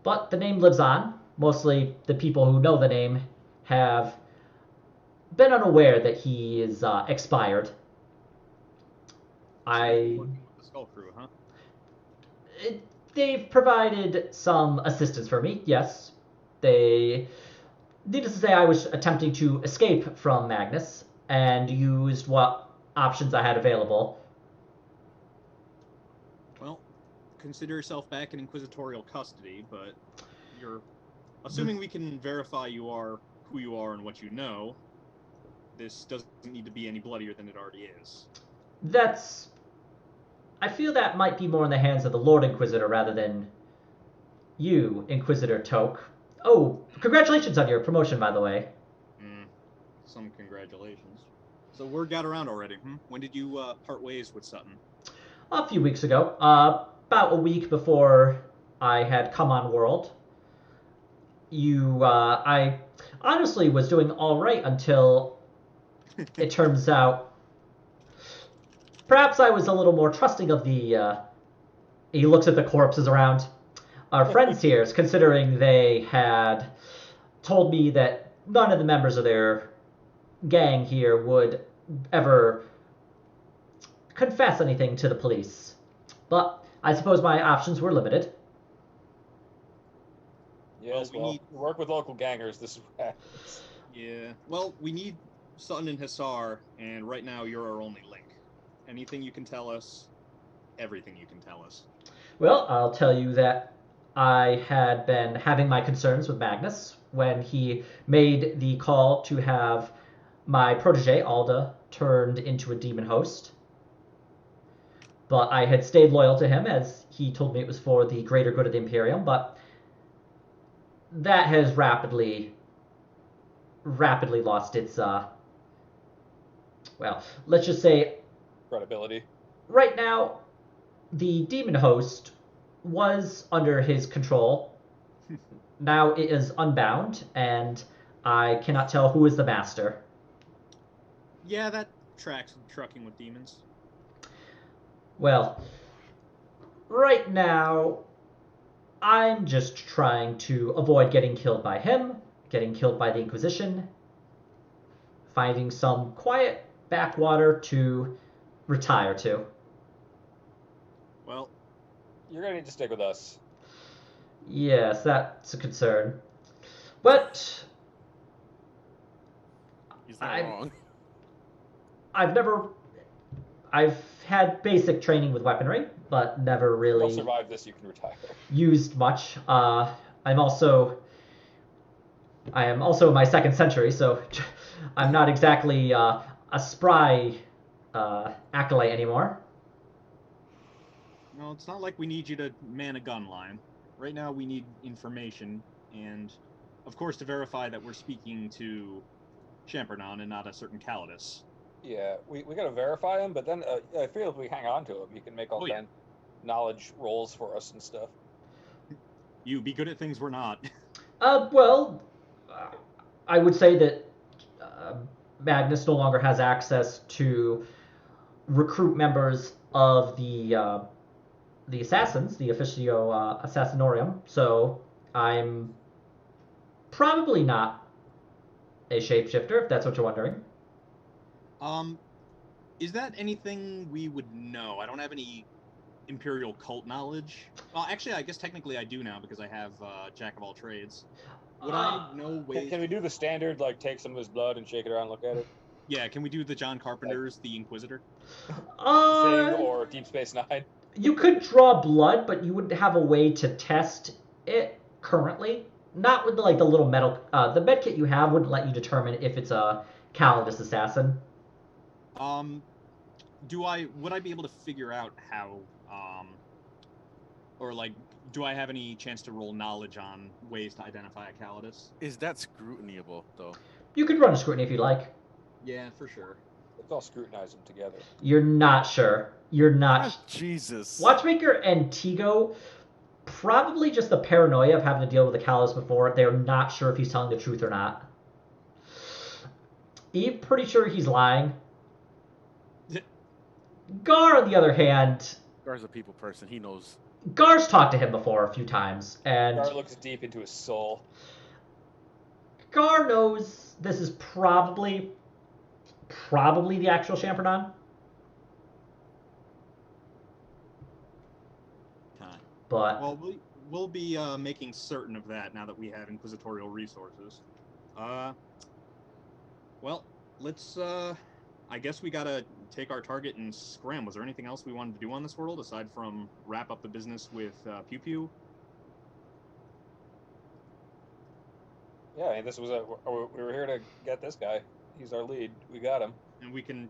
But the name lives on. Mostly the people who know the name have been unaware that he is expired. Working with the Skull Crew, huh? They've provided some assistance for me, yes. Needless to say, I was attempting to escape from Magnus and used what options I had available. Well, consider yourself back in inquisitorial custody, but assuming we can verify you are who you are and what you know, this doesn't need to be any bloodier than it already is. I feel that might be more in the hands of the Lord Inquisitor rather than you, Inquisitor Toke. Oh, congratulations on your promotion, by the way. Some congratulations. So word got around already, When did you part ways with Sutton? A few weeks ago. About a week before I had come on world. I honestly was doing all right until it turns out perhaps I was a little more trusting of the... he looks at the corpses around. Our friends here, considering they had told me that none of the members of their gang here would ever confess anything to the police. But I suppose my options were limited. Yes, well, work with local gangers. This is what happens. Yeah, well, we need Sutton and Hassar, and right now you're our only link. Anything you can tell us, everything you can tell us. Well, I'll tell you that I had been having my concerns with Magnus when he made the call to have my protege, Alda, turned into a demon host. But I had stayed loyal to him as he told me it was for the greater good of the Imperium, but that has rapidly lost its, well, let's just say... credibility. Right now, the demon host was under his control. Now it is unbound, and I cannot tell who is the master. Yeah, that tracks with trucking with demons. Well, right now, I'm just trying to avoid getting killed by him, getting killed by the Inquisition, finding some quiet backwater to retire to. Well, you're going to need to stick with us. Yes, that's a concern. But he's not wrong. I've had basic training with weaponry, but never really You'll survive this, you can retire. Used much. I am also in my second century, so I'm not exactly a spry acolyte anymore. No, it's not like we need you to man a gun line. Right now we need information, and of course to verify that we're speaking to Champernon and not a certain Calidus. Yeah, we gotta verify him, but then I feel if we hang on to him, he can make all kind of knowledge rolls for us and stuff. You be good at things we're not. Well, I would say that Magnus no longer has access to recruit members of the assassins, the Officio Assassinorium. So I'm probably not a shapeshifter, if that's what you're wondering. Is that anything we would know? I don't have any Imperial cult knowledge. Well, actually, I guess technically I do now because I have Jack of all trades. Would I know ways? Can we do the standard, like take some of his blood and shake it around and look at it? Yeah, can we do the John Carpenter's The Inquisitor? Thing or Deep Space Nine? You could draw blood, but you wouldn't have a way to test it currently. Not with like the little metal. The med kit you have wouldn't let you determine if it's a Calidus assassin. Would I be able to figure out how, or like, do I have any chance to roll knowledge on ways to identify a Calidus? Is that scrutinyable, though? You could run a scrutiny if you like. Yeah, for sure. Let's all scrutinize them together. You're not sure. You're not. Oh, Jesus. Watchmaker and Tigo, probably just the paranoia of having to deal with the Calidus before. They're not sure if he's telling the truth or not. Eve, pretty sure he's lying. Gar, on the other hand... Gar's a people person. He knows. Gar's talked to him before a few times, and... Gar looks deep into his soul. Gar knows this is probably the actual Champernon. But... Well, we'll be making certain of that now that we have inquisitorial resources. Well, let's... I guess we gotta take our target and scram. Was there anything else we wanted to do on this world aside from wrap up the business with Pew Pew? Yeah, I mean, we were here to get this guy. He's our lead. We got him. And we can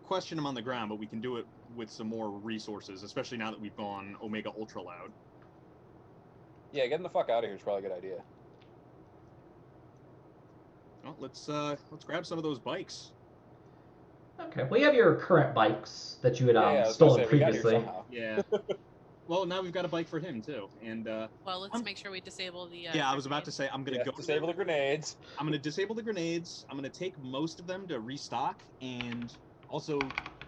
question him on the ground, but we can do it with some more resources, especially now that we've gone Omega Ultra Loud. Yeah, getting the fuck out of here is probably a good idea. Well, let's grab some of those bikes. Okay, well, you have your current bikes that you had stolen previously. Yeah. Well, now we've got a bike for him, too. And, well, let's make sure we disable the... yeah, I was about to say, I'm going to go... Disable the grenades. I'm going to disable the grenades. I'm going to take most of them to restock and also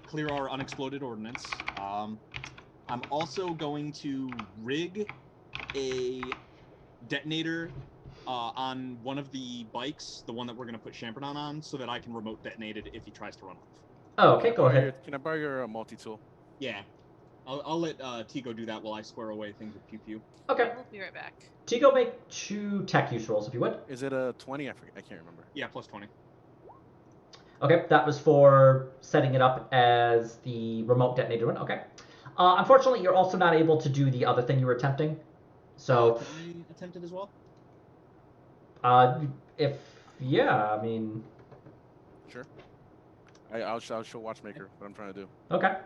clear our unexploded ordnance. I'm also going to rig a detonator on one of the bikes, the one that we're going to put Champernon on, so that I can remote detonate it if he tries to run off. Oh, okay, go ahead. Can I borrow your multi-tool? Yeah. I'll let Tigo do that while I square away things with Pew Pew. Okay. We'll be right back. Tigo, make 2 tech use rolls, if you would. Is it a 20? I can't remember. Yeah, plus 20. Okay, that was for setting it up as the remote detonator one. Okay. Unfortunately, you're also not able to do the other thing you were attempting. So... Can I attempt it as well? Yeah, I mean... Sure. I'll show Watchmaker what I'm trying to do. Okay.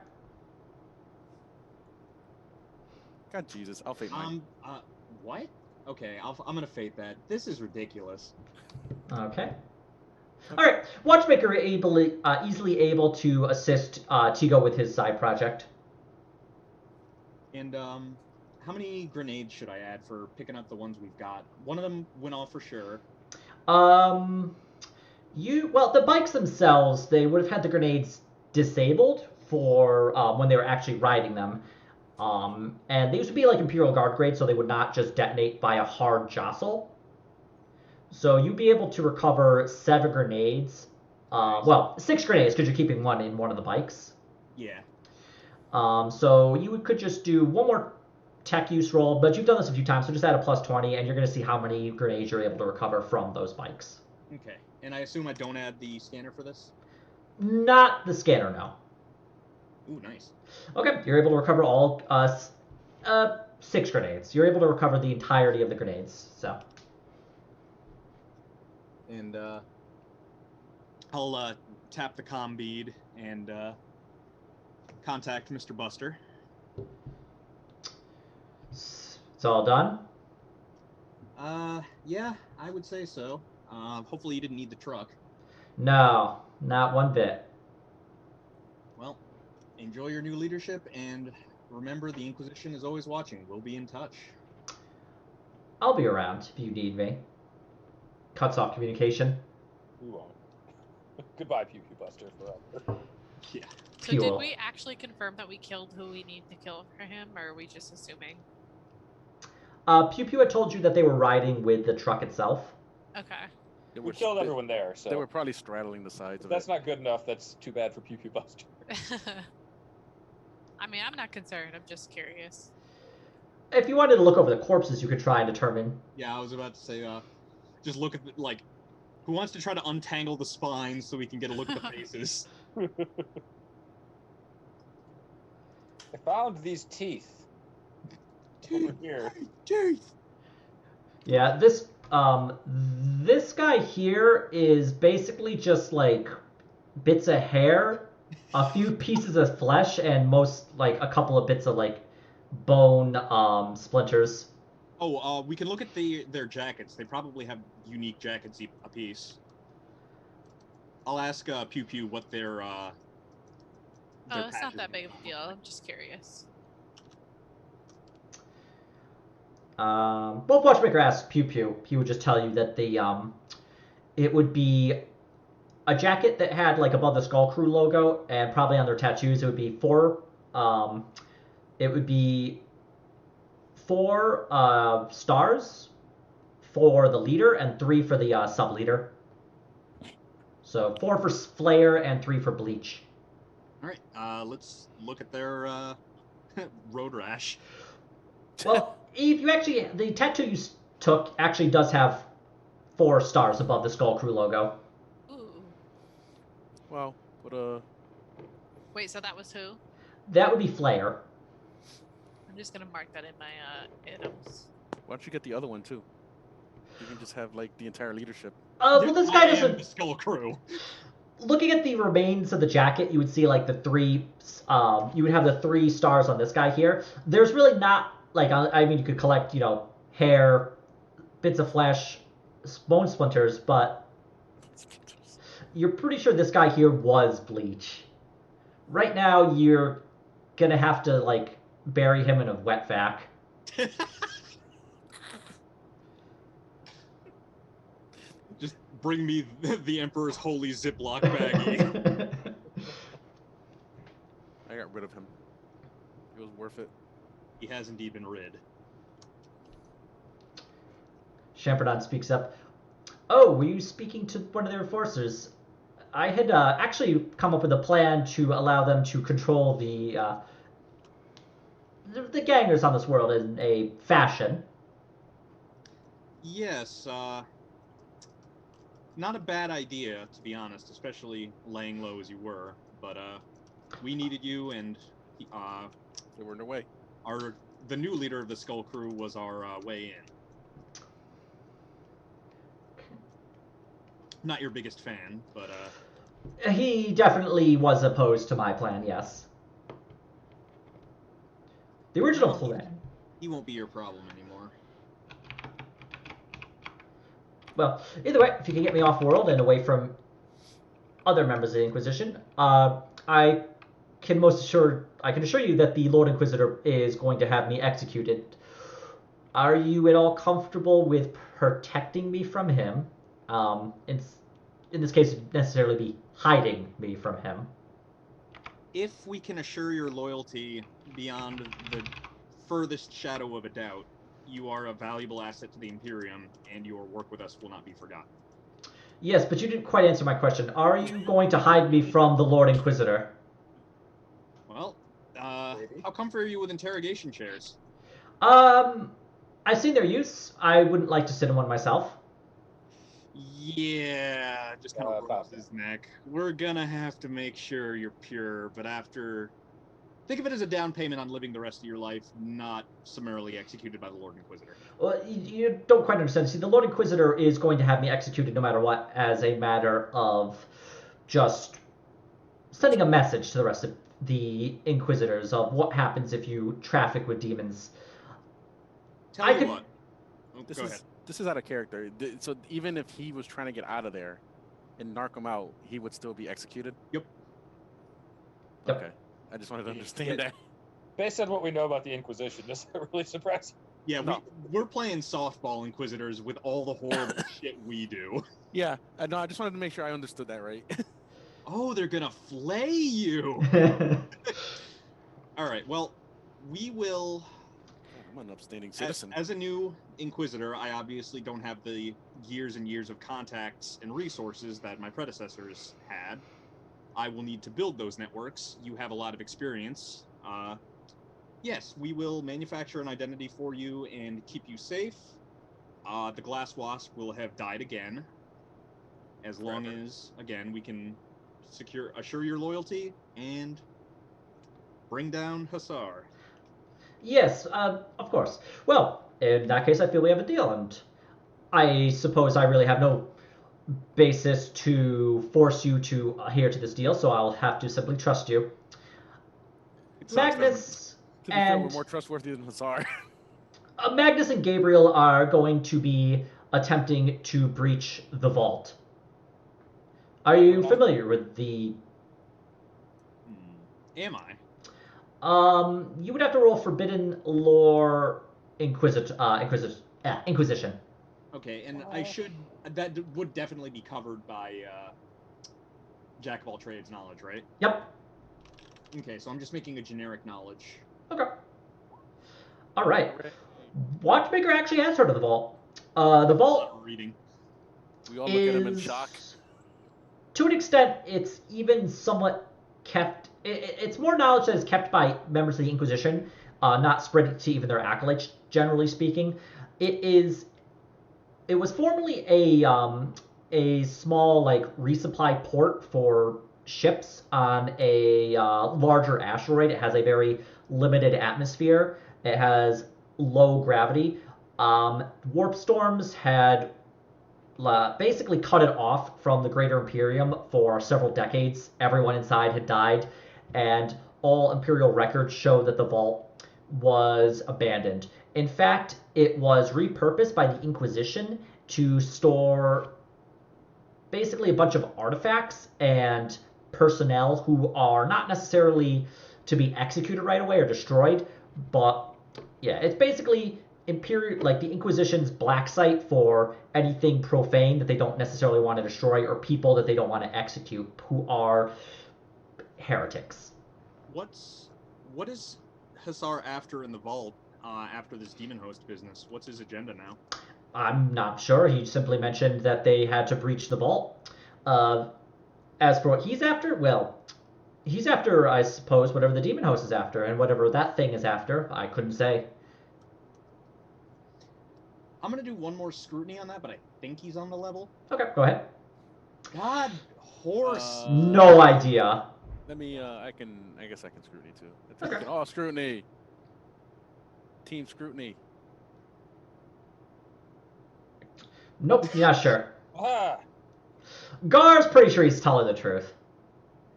God, Jesus, I'll fate mine. What? Okay, I'm gonna fate that. This is ridiculous. Okay. All right, Watchmaker easily able to assist Tigo with his side project. And how many grenades should I add for picking up the ones we've got? One of them went off for sure. Well, the bikes themselves, they would have had the grenades disabled for when they were actually riding them. And these would be like Imperial Guard grade, so they would not just detonate by a hard jostle. So you'd be able to recover 7 grenades. 6 grenades because you're keeping one in one of the bikes. Yeah. So you could just do one more tech use roll, but you've done this a few times, so just add a plus 20, and you're going to see how many grenades you're able to recover from those bikes. Okay. And I assume I don't add the scanner for this? Not the scanner, no. Ooh, nice. Okay, you're able to recover all 6 grenades. You're able to recover the entirety of the grenades, so. And I'll tap the comm bead and contact Mr. Buster. It's all done? Yeah, I would say so. Hopefully you didn't need the truck. No, not one bit. Well, enjoy your new leadership, and remember the Inquisition is always watching. We'll be in touch. I'll be around if you need me. Cuts off communication. We won't. Goodbye, Pew Pew Buster, forever. Yeah. So did we actually confirm that we killed who we need to kill for him, or are we just assuming? Pew Pew had told you that they were riding with the truck itself. Okay. We killed everyone there, so... They were probably straddling the sides of it. That's not good enough. That's too bad for Pew Pew Buster. I mean, I'm not concerned. I'm just curious. If you wanted to look over the corpses, you could try and determine. Yeah, I was about to say, just look at, who wants to try to untangle the spines so we can get a look at the faces? I found these teeth. Over here. Teeth! Yeah, this guy here is basically just, like, bits of hair, a few pieces of flesh, and a couple of bits of, like, bone, splinters. Oh, we can look at their jackets. They probably have unique jackets apiece. I'll ask Pew Pew what their Oh, it's not that big of a deal. I'm just curious. Well, Watchmaker asks Pew Pew. He would just tell you that it would be a jacket that had, like, above the Skull Crew logo, and probably on their tattoos, it would be four stars for the leader and 3 for the sub-leader. So 4 for Flare and 3 for Bleach. All right, let's look at their road rash. Well, if you actually, the tattoo you took actually does have 4 stars above the Skull Crew logo. Ooh. Well, but Wait, so that was who? That would be Flare. I'm just gonna mark that in my items. Why don't you get the other one too? You can just have, like, the entire leadership. Well, this guy doesn't. The Skull Crew. Looking at the remains of the jacket, you would see, like, the 3. You would have the 3 stars on this guy here. There's really not, like, I mean, you could collect, hair, bits of flesh, bone splinters, but you're pretty sure this guy here was Bleach. Right now, you're gonna have to, like, bury him in a wet vac. Just bring me the Emperor's holy Ziploc baggie. I got rid of him. It was worth it. He has indeed been rid. Champerdon speaks up. Oh, were you speaking to one of their enforcers? I had actually come up with a plan to allow them to control the gangers on this world in a fashion. Yes, not a bad idea, to be honest, especially laying low as you were. But we needed you, and they were in their way. The new leader of the Skull Crew was our way in. Not your biggest fan, but he definitely was opposed to my plan. Yes. The original plan. He won't be your problem anymore. Well, either way, if you can get me off world and away from other members of the Inquisition, I can assure you that the Lord Inquisitor is going to have me executed. Are you at all comfortable with protecting me from him? In this case, it'd necessarily be hiding me from him. If we can assure your loyalty beyond the furthest shadow of a doubt, you are a valuable asset to the Imperium, and your work with us will not be forgotten. Yes, but you didn't quite answer my question. Are you going to hide me from the Lord Inquisitor? Well, how comfortable are you with interrogation chairs? I've seen their use. I wouldn't like to sit in one myself. Yeah, just kind of rubs his neck. We're gonna have to make sure you're pure, but think of it as a down payment on living the rest of your life, not summarily executed by the Lord Inquisitor. Well, you don't quite understand. See, the Lord Inquisitor is going to have me executed no matter what, as a matter of just sending a message to the rest of the Inquisitors of what happens if you traffic with demons. Tell me what. Oh, this go is ahead. This is out of character. So even if he was trying to get out of there and narc him out, he would still be executed? Yep. Okay. I just wanted to understand that. Based on what we know about the Inquisition, does that really surprise you? Yeah, No. we're playing softball Inquisitors with all the horrible shit we do. Yeah, no, I just wanted to make sure I understood that right. Oh, they're gonna flay you. All right, well, we will... I'm an upstanding citizen. As a new Inquisitor, I obviously don't have the years and years of contacts and resources that my predecessors had. I will need to build those networks. You have a lot of experience. Yes, we will manufacture an identity for you and keep you safe. The Glass Wasp will have died again, as long as, again, we can assure your loyalty and bring down Hussar. Yes, of course. Well, in that case, I feel we have a deal, and I suppose I really have no basis to force you to adhere to this deal, so I'll have to simply trust you. Magnus to be fair, we're more trustworthy than Hussar. Magnus and Gabriel are going to be attempting to breach the vault. Are you familiar with the... Am I? You would have to roll Forbidden Lore Inquisition. Okay, and that would definitely be covered by Jack of all trades knowledge, right? Yep. Okay, so I'm just making a generic knowledge. Okay. All right. Watchmaker actually has heard of the vault. The vault. Reading. We all look at him in shock. To an extent, it's even somewhat kept. It's more knowledge that is kept by members of the Inquisition, not spread to even their acolytes. Generally speaking, it was formerly a small resupply port for ships on a larger asteroid. It has a very limited atmosphere. It has low gravity. Warp storms had basically cut it off from the Greater Imperium for several decades. Everyone inside had died, and all Imperial records show that the vault was abandoned. In fact, it was repurposed by the Inquisition to store basically a bunch of artifacts and personnel who are not necessarily to be executed right away or destroyed, but yeah, it's basically the Inquisition's black site for anything profane that they don't necessarily want to destroy or people that they don't want to execute who are heretics. What is Hussar after in the vault after this demon host business? What's his agenda now? I'm not sure. He simply mentioned that they had to breach the vault. As for what he's after, well, he's after, I suppose, whatever the demon host is after, and whatever that thing is after, I couldn't say. I'm going to do one more scrutiny on that, but I think he's on the level. Okay, go ahead. God, horse. No idea. Let me, I guess I can scrutiny too. Okay. Oh, scrutiny. Team scrutiny. Nope, not sure. Ah. Gar's pretty sure he's telling the truth.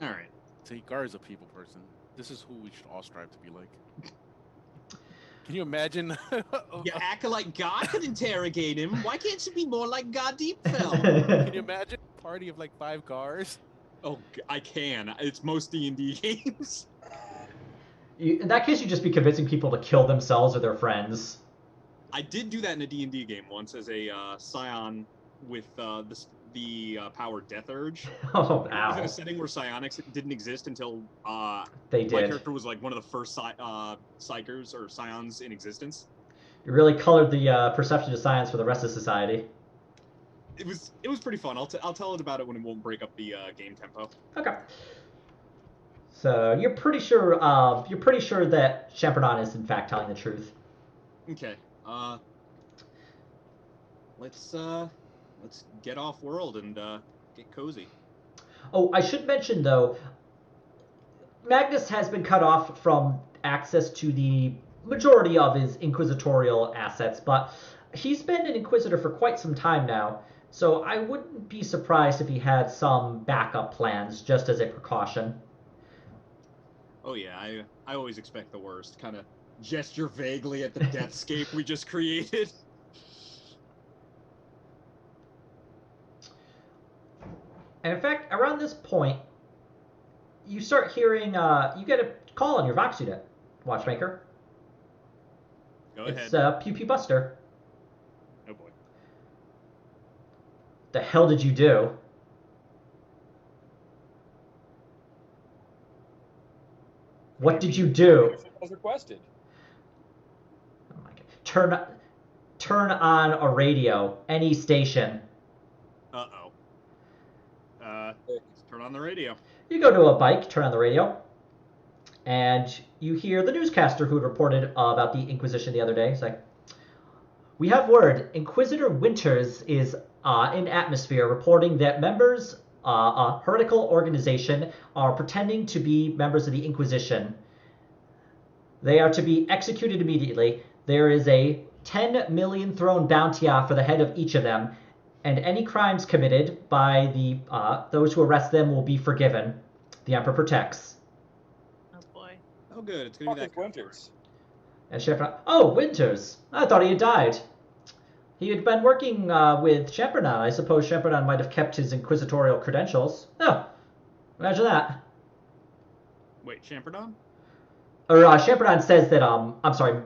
All right. See, Gar is a people person. This is who we should all strive to be like. Can you imagine? You act like God could interrogate him. Why can't you be more like God Deepfell? Can you imagine a party of 5 Gars? Oh, I can. It's most D&D games. In that case, you'd just be convincing people to kill themselves or their friends. I did do that in a D&D game once as a Scion with the power Death Urge. Oh, ow. It was in a setting where psionics didn't exist until they did. My character was one of the first psychers or scions in existence. You really colored the perception of science for the rest of society. It was pretty fun. I'll tell it about it when it won't break up the game tempo. Okay. So you're pretty sure that Champernot is in fact telling the truth. Okay. Let's get off world and get cozy. Oh, I should mention though, Magnus has been cut off from access to the majority of his inquisitorial assets, but he's been an inquisitor for quite some time now, so I wouldn't be surprised if he had some backup plans just as a precaution. Oh yeah, I always expect the worst. Kind of gesture vaguely at the deathscape we just created. And in fact, around this point, you start hearing, you get a call on your Vox unit, Watchmaker. Go It's ahead. Pew Pew Buster. Oh boy. The hell did you do? What did you do? As requested. Oh my God. Turn on a radio, any station. Uh-oh. Turn on the radio. You go to a bike, turn on the radio, and you hear the newscaster who had reported about the Inquisition the other day. It's like, we have word. Inquisitor Winters is in atmosphere reporting that members, a heretical organization, are pretending to be members of the Inquisition. They are to be executed immediately. There is a 10 million throne bounty for the head of each of them, and any crimes committed by the those who arrest them will be forgiven. The Emperor protects. Oh boy. Oh good, it's gonna be that Winters. And Shepard, oh, Winters. I thought he had died. He had been working with Shepard. I suppose Shepard might have kept his inquisitorial credentials. Oh, imagine that. Wait, Champerdon? Or Shepard says that I'm sorry,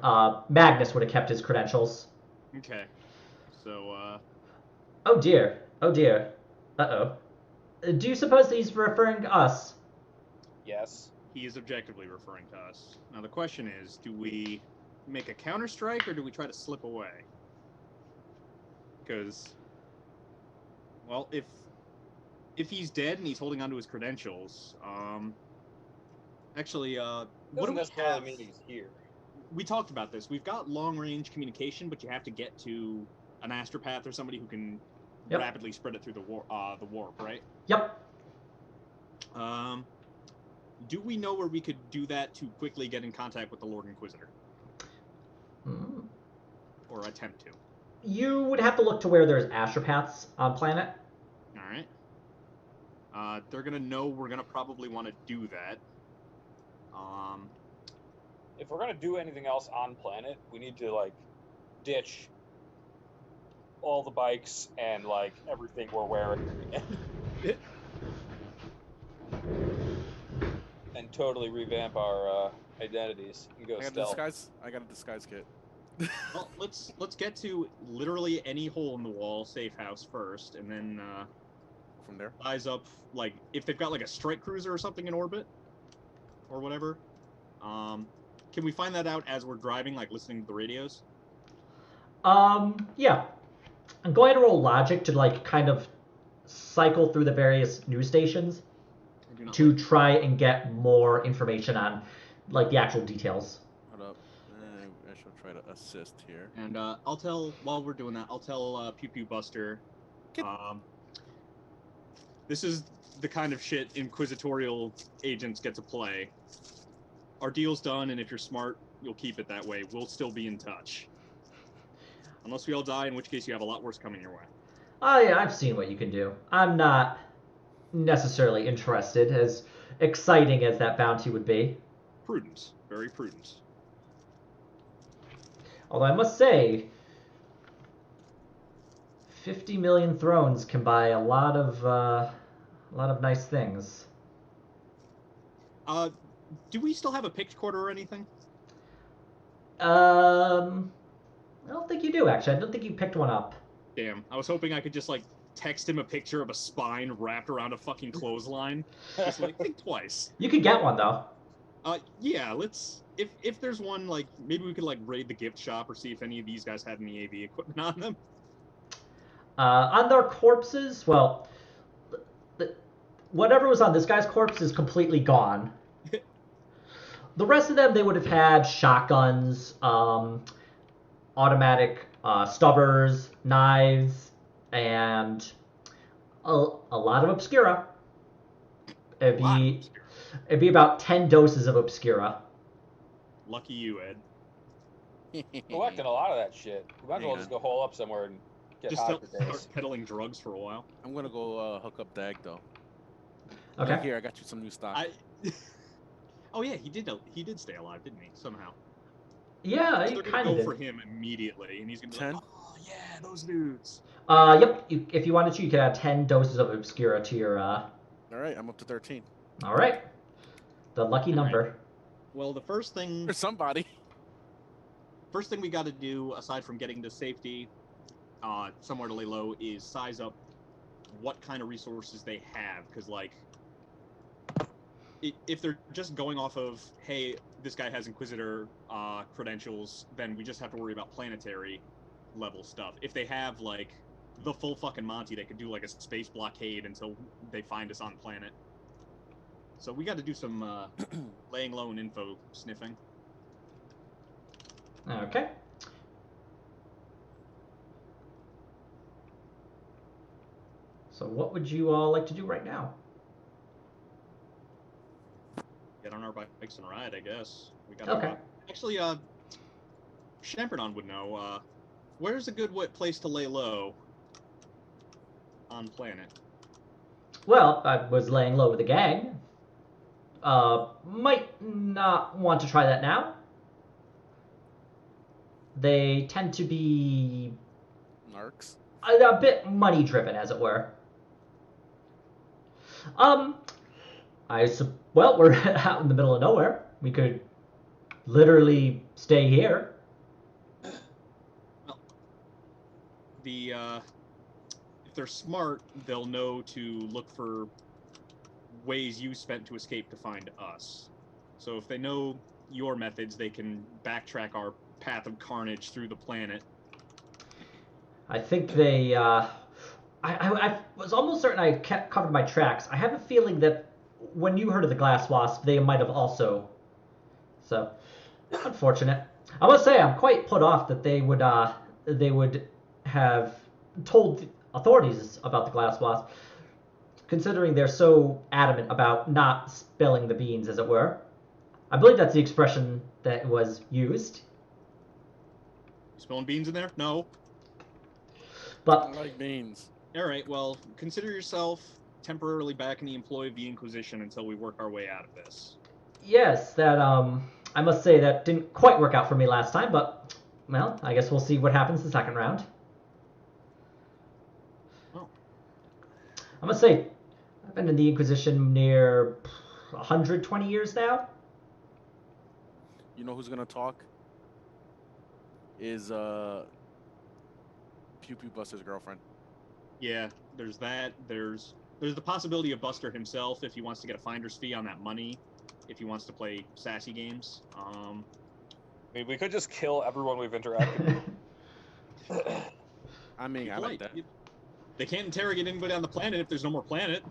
Magnus would have kept his credentials. Okay. So Oh dear. Oh dear. Uh-oh. Do you suppose he's referring to us? Yes. he is objectively referring to us. Now the question is, do we make a counterstrike or do we try to slip away? Because, well, if he's dead and he's holding onto his credentials, actually, what do we have? Mean he's here. We talked about this. We've got long-range communication, but you have to get to an astropath or somebody who can rapidly spread it through the warp, right? Yep. Do we know where we could do that to quickly get in contact with the Lord Inquisitor? Mm. Or attempt to? You would have to look to where there's astropaths on planet. All right. They're gonna know we're gonna probably want to do that. If we're gonna do anything else on planet, we need to like ditch all the bikes and like everything we're wearing and totally revamp our identities and go stealth. I got a disguise kit. Well, let's get to literally any hole in the wall, safe house first, and then from there eyes up. Like if they've got like a strike cruiser or something in orbit, or whatever. Can we find that out as we're driving, like listening to the radios? Yeah. I'm going to roll logic to like kind of cycle through the various news stations to try and get more information on like the actual details. Hold up. I shall try to assist here. And I'll tell, while we're doing that, I'll tell Pew Pew Buster. This is the kind of shit inquisitorial agents get to play. Our deal's done, and if you're smart, you'll keep it that way. We'll still be in touch. Unless we all die, in which case you have a lot worse coming your way. Oh yeah, I've seen what you can do. I'm not necessarily interested, as exciting as that bounty would be. Prudence. Very prudent. Although I must say, 50 million thrones can buy a lot of nice things. Do we still have a picked quarter or anything? I don't think you do, actually. I don't think you picked one up. Damn. I was hoping I could just, like, text him a picture of a spine wrapped around a fucking clothesline. Just, like, think twice. You could get one, though. Yeah, let's... If there's one, like, maybe we could, like, raid the gift shop or see if any of these guys had any AV equipment on them. On their corpses, well, whatever was on this guy's corpse is completely gone. The rest of them, they would have had shotguns, automatic stubbers, knives, and a lot of Obscura. It'd be about 10 doses of Obscura. Lucky you, Ed. Collecting a lot of that shit. We might as well just go hole up somewhere and get high for days. Start peddling drugs for a while. I'm gonna go hook up Dag though. Okay. Here, I got you some new stock. Oh yeah, he did stay alive, didn't he? Somehow. Yeah, So he they're kind gonna of go did. for him immediately, and he's gonna be 10? like, "Oh yeah, those dudes." Yep. If you wanted to, you could add 10 doses of Obscura to your. All right, I'm up to 13. All right. The lucky All right. number. Well, the first thing For somebody. we got to do, aside from getting to safety, somewhere to lay low, is size up what kind of resources they have, because like, if they're just going off of, hey, this guy has Inquisitor credentials, then we just have to worry about planetary level stuff. If they have like the full fucking Monty, they could do like a space blockade until they find us on planet. So we got to do some laying low and info sniffing. Okay. So what would you all like to do right now? Get on our bikes and ride, I guess. We got Okay. Actually, Shemperdon would know. Where's a good place to lay low on planet? Well, I was laying low with the gang. Might not want to try that now. They tend to be Narcs. a bit money driven, as it were. Well, we're out in the middle of nowhere. We could literally stay here. Well, if they're smart, they'll know to look for ways you spent to escape to find us. So if they know your methods, they can backtrack our path of carnage through the planet. I think they. I was almost certain I covered my tracks. I have a feeling that when you heard of the Glass Wasp, they might have also. So, unfortunate. I must say, I'm quite put off that they would have told the authorities about the Glass Wasp, considering they're so adamant about not spilling the beans, as it were. I believe that's the expression that was used. You spilling beans in there? No. But I like beans. All right, well, consider yourself temporarily back in the employ of the Inquisition until we work our way out of this. yes, that I must say that didn't quite work out for me last time, but well, I guess we'll see what happens the second round. Oh. I must say, I've been in the Inquisition near 120 years now. You know who's gonna talk? Is Pew Pew Buster's girlfriend. Yeah, there's that. There's the possibility of Buster himself if he wants to get a finder's fee on that money, if he wants to play sassy games. I mean, we could just kill everyone we've interacted with. I mean, I like that. They can't interrogate anybody on the planet if there's no more planet.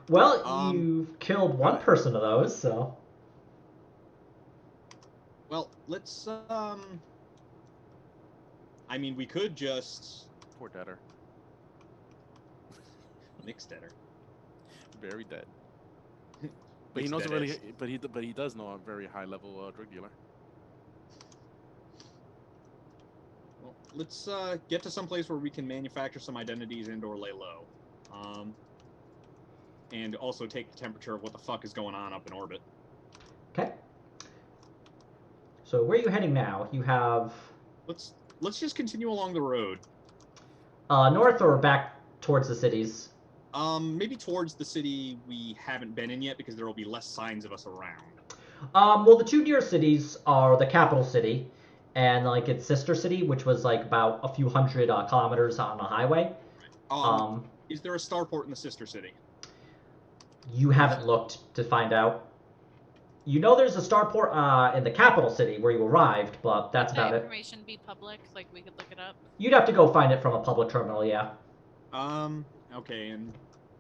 Well, you've killed one person of those, so. Well, let's, I mean, we could just... Poor Deader. Nick's deader. Very dead. But he knows a really, but he does know a very high level drug dealer. Well, let's get to some place where we can manufacture some identities and/or lay low, and also take the temperature of what the fuck is going on up in orbit. Okay. So where are you heading now? You have. Let's just continue along the road. North or back towards the cities? Maybe towards the city we haven't been in yet because there will be less signs of us around. Well, the two nearest cities are the capital city and like its sister city, which was like about a few hundred kilometers on a highway. Is there a starport in the sister city? You haven't looked to find out. You know there's a starport in the capital city where you arrived, but that's about it. Information be public, like we could look it up. You'd have to go find it from a public terminal, yeah. Okay, and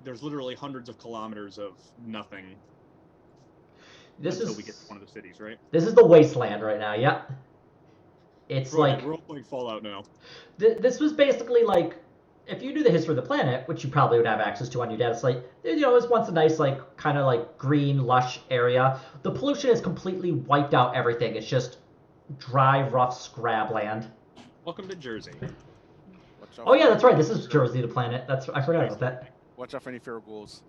there's literally hundreds of kilometers of nothing until we get to one of the cities, right? This is the wasteland right now, yeah. It's right, we're all playing Fallout now. This was basically like, if you knew the history of the planet, which you probably would have access to on your data slate, you know, it was once a nice, like, kind of like green, lush area. The pollution has completely wiped out everything. It's just dry, rough scrab land. Welcome to Jersey. Oh yeah, that's right. This is Jersey, the planet. I forgot about that. Watch out for any feral ghouls.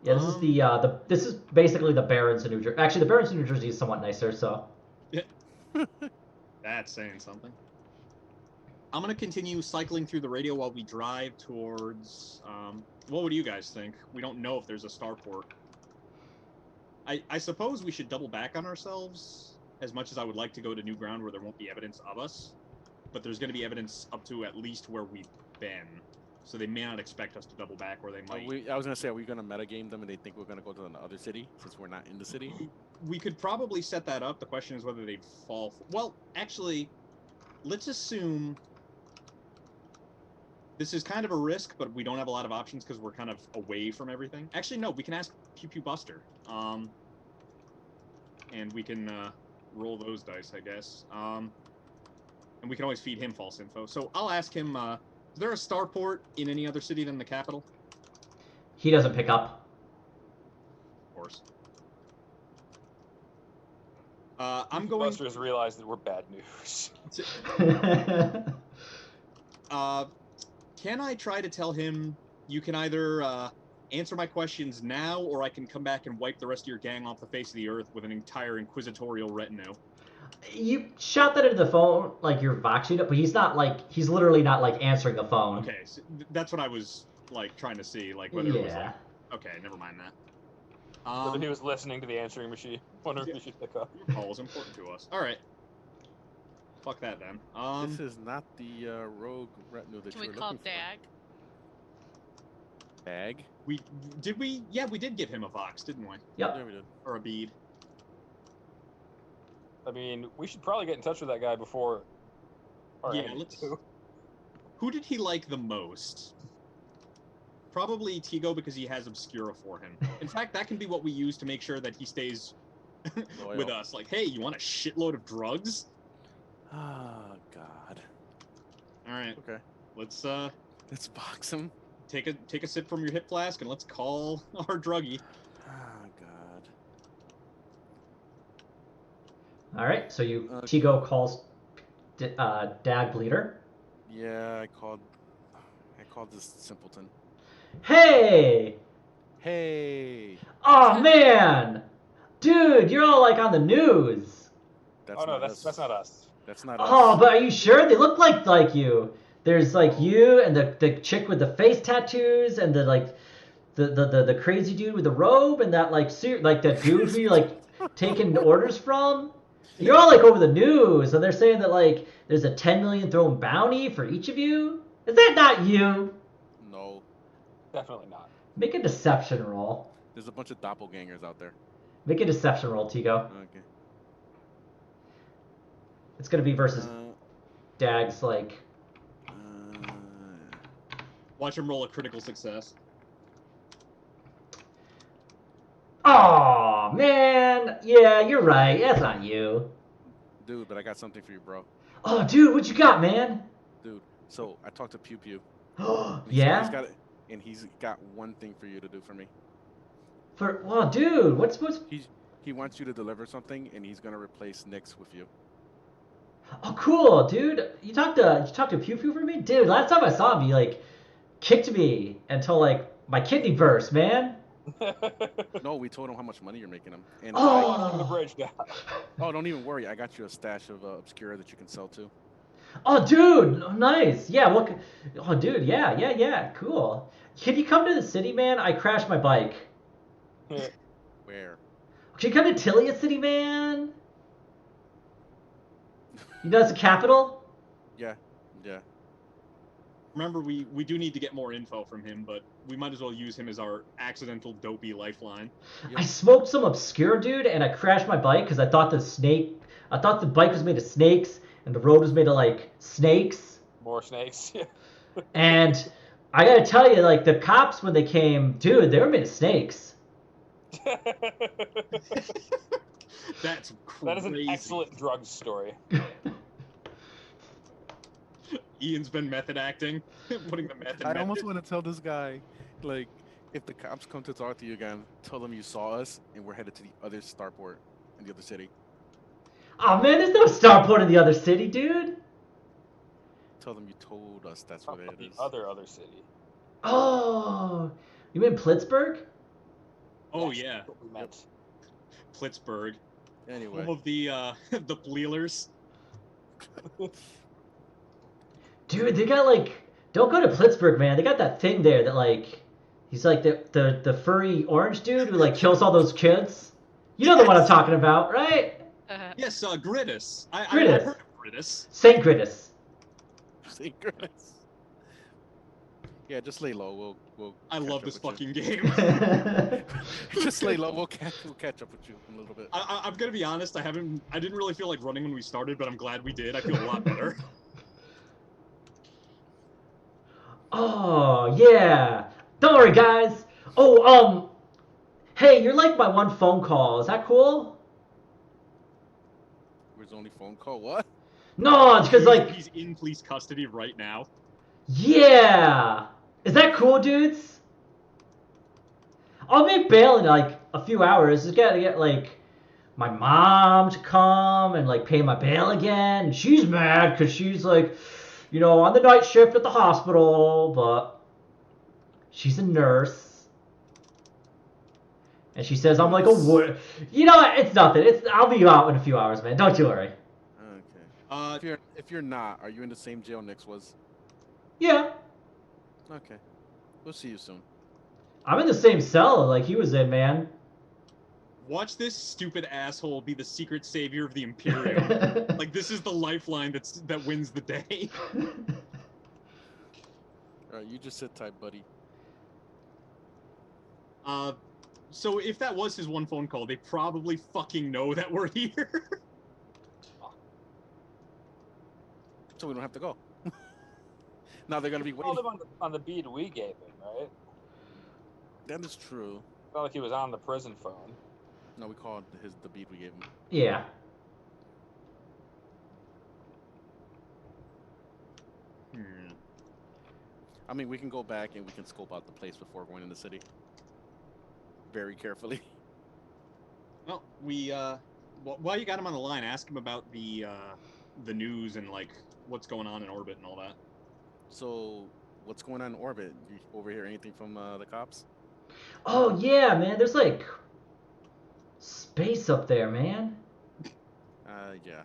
Yeah, this is the this is basically the Barrens of New Jersey. Actually, the Barrens of New Jersey is somewhat nicer, so. Yeah. That's saying something. I'm gonna continue cycling through the radio while we drive towards. What would you guys think? We don't know if there's a starport. I suppose we should double back on ourselves. As much as I would like to go to new ground where there won't be evidence of us, but there's going to be evidence up to at least where we've been. So they may not expect us to double back, or they might. I was going to say, are we going to metagame them and they think we're going to go to another city since we're not in the city? We could probably set that up. The question is whether they'd fall for... Well, actually, let's assume... This is kind of a risk, but we don't have a lot of options because we're kind of away from everything. Actually, no, we can ask Pew Pew Buster. And we can roll those dice, I guess. And we can always feed him false info. So I'll ask him, is there a starport in any other city than the capital? He doesn't pick up. Of course. I'm going... Buster has realized that we're bad news. Can I try to tell him you can either answer my questions now, or I can come back and wipe the rest of your gang off the face of the earth with an entire inquisitorial retinue? You shout that into the phone like you're voxing it, but he's literally not like answering the phone. Okay, so that's what I was like trying to see, like whether it was like, okay, never mind that. Whether he was listening to the answering machine. Wonder if he should pick up. Your call is important to us. All right. Fuck that then. This is not the rogue retinue that you were looking for. Can we call Dag? Dag? Yeah, we did give him a Vox, didn't we? Yep. Yeah, we did. Or a bead. I mean, we should probably get in touch with that guy before. Let's. Who did he like the most? Probably Tigo, because he has Obscura for him. In fact, that can be what we use to make sure that he stays with us. Like, hey, you want a shitload of drugs? Oh, God. All right. Okay. Let's box him. Take a sip from your hip flask and let's call our druggie. Oh, God. All right, so Tigo calls Dag Bleeder. Yeah, I called this simpleton. Hey! Oh, man! Dude, you're all like on the news. That's not us. That's not us. Oh, but are you sure? They look like you. There's like you and the chick with the face tattoos and the crazy dude with the robe and that that dude who you're like taking orders from. You're all like over the news and they're saying that like there's a 10 million thrown bounty for each of you. Is that not you? No. Definitely not. Make a deception roll. There's a bunch of doppelgangers out there. Make a deception roll, Tigo. Okay. It's gonna be versus Dag's like. Watch him roll a critical success. Oh man, yeah, you're right. That's not you. Dude, but I got something for you, bro. Oh, dude, what you got, man? Dude, so I talked to Pew Pew. Yeah. He's got one thing for you to do for me. Dude, what's? He wants you to deliver something, and he's gonna replace Nyx with you. Oh, cool, dude. You talked to Pew Pew for me, dude. Last time I saw him, he like kicked me until like my kidney burst, man. No, we told him how much money you're making him. And the bridge guy. Oh, don't even worry. I got you a stash of Obscura that you can sell too. Oh, dude, nice. Yeah, oh, dude, yeah, cool. Can you come to the city, man? I crashed my bike. Where? Can you come to Tilea City, man? You know it's the capital? Yeah. Remember, we do need to get more info from him, but we might as well use him as our accidental dopey lifeline. Yep. I smoked some Obscure, dude, and I crashed my bike because I thought the bike was made of snakes and the road was made of like snakes. More snakes. And I gotta tell you, like the cops when they came, dude, they were made of snakes. That's crazy. That is an excellent drug story. Ian's been method acting, putting the method. I almost want to tell this guy, like, if the cops come to talk to you again, tell them you saw us and we're headed to the other starport in the other city. Oh man, there's no starport in the other city, dude. Tell them you told us that's what it is. The other city. Oh, you mean Pittsburgh? Oh That's yeah, what we meant. Pittsburgh. Anyway. Home of the the Bleelers. Dude, they got like, don't go to Pittsburgh, man. They got that thing there that like, he's like the furry orange dude who like kills all those kids. You know the one I'm Yes. talking about, right? Yes, Gridus. I've Gridus. heard of Gridus. Saint Gridus. Saint Gridus. Yeah, just lay low. We'll I catch love up this with fucking you. game. Just lay low. We'll catch up with you in a little bit. I'm gonna be honest. I didn't really feel like running when we started, but I'm glad we did. I feel a lot better. Oh yeah. Don't worry, guys. Oh hey, you're like my one phone call. Is that cool? Where's only phone call? What? No, it's because like, he's in police custody right now. yeah. Is that cool, dudes? I'll be bail in like a few hours. Just gotta get like my mom to come and like pay my bail again. And she's mad because she's like, you know, on the night shift at the hospital, but she's a nurse. And she says I'm like a wood. You know what? It's nothing. I'll be out in a few hours, man. Don't you worry. Okay. If you're not, are you in the same jail Nix was? Yeah. Okay. We'll see you soon. I'm in the same cell like he was in, man. Watch this stupid asshole be the secret savior of the Imperium. Like this is the lifeline that wins the day. Alright, you just sit tight, buddy. So if that was his one phone call, they probably fucking know that we're here. So we don't have to go. Now they're gonna be waiting. Called him on the beat we gave him, right? That is true. Not like he was on the prison phone. No, we called the beat we gave him. Yeah. I mean, we can go back and we can scope out the place before going in the city. Very carefully. Well, while you got him on the line, ask him about the news and like what's going on in orbit and all that. So, what's going on in orbit? You overhear anything from the cops? Oh yeah, man. There's like space up there, man. Yeah.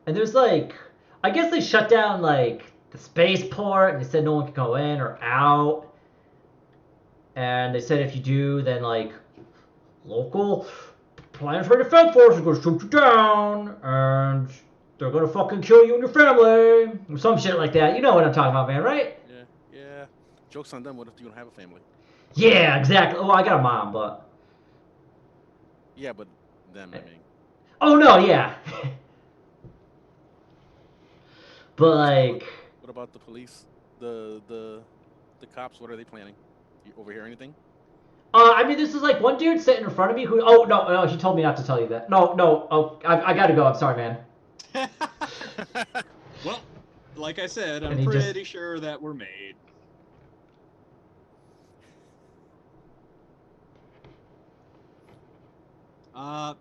And there's like, I guess they shut down like the spaceport and they said no one can go in or out. And they said if you do, then like local planetary defense force is gonna shoot you down and they're gonna fucking kill you and your family or some shit like that. You know what I'm talking about, man, right? Yeah. Joke's on them. What if you don't have a family? Yeah, exactly. Oh, I got a mom, but. Yeah, but them, I mean. Oh no, yeah. But like. What about the police? The cops? What are they planning? You overhear anything? I mean, this is like one dude sitting in front of me who. Oh no, he told me not to tell you that. No. Oh, I gotta go. I'm sorry, man. Well, like I said, I'm pretty sure that we're made.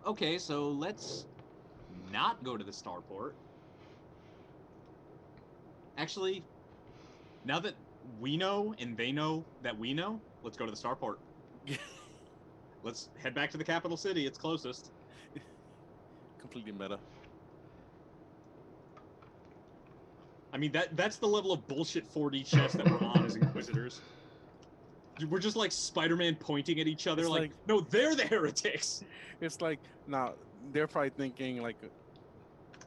Okay, so let's not go to the starport. Actually, now that we know and they know that we know, let's go to the starport. Let's head back to the capital city. It's closest. Completely meta. I mean, that's the level of bullshit 4D chess that we're on as Inquisitors. We're just like Spider-Man pointing at each other like, no, they're the heretics. It's like, now, they're probably thinking, like,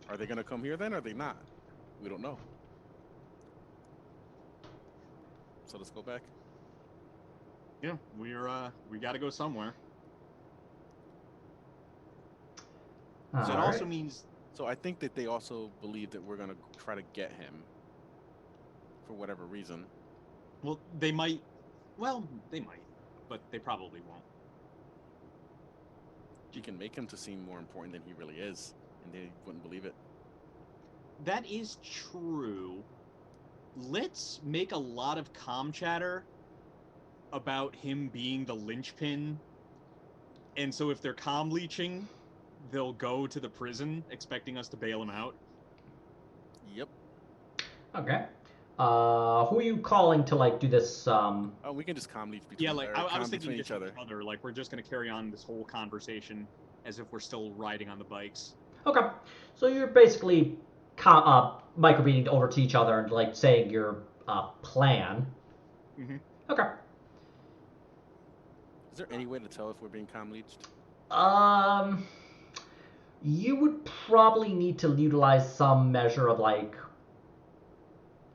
are they going to come here then, or are they not? We don't know. So let's go back. Yeah, we got to go somewhere. So it also means... So I think that they also believe that we're going to try to get him for whatever reason. Well, they might. Well, they might, but they probably won't. You can make him to seem more important than he really is, and they wouldn't believe it. That is true. Let's make a lot of comm chatter about him being the linchpin. And so if they're comm leeching, they'll go to the prison expecting us to bail him out. Yep. Okay. Who are you calling to like do this? Oh, we can just calmly between. Yeah, like I was thinking each other. Like we're just gonna carry on this whole conversation as if we're still riding on the bikes. Okay, so you're basically microbeating over to each other and like saying your plan. Mm-hmm. Okay. Is there any way to tell if we're being comm-leached? You would probably need to utilize some measure of like.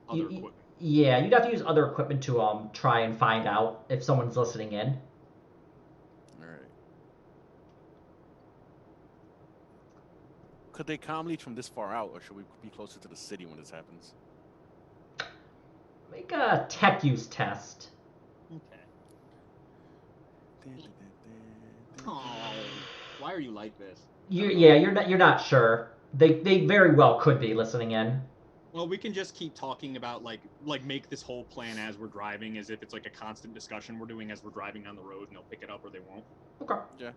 Other equipment. Yeah, you'd have to use other equipment to try and find out if someone's listening in. All right. Could they comm-leach from this far out, or should we be closer to the city when this happens? Make a tech use test. Okay. Oh, why are you like this? You're not sure. They very well could be listening in. Well, we can just keep talking about like make this whole plan as we're driving, as if it's like a constant discussion we're doing as we're driving down the road, and they'll pick it up or they won't. Okay. Yeah.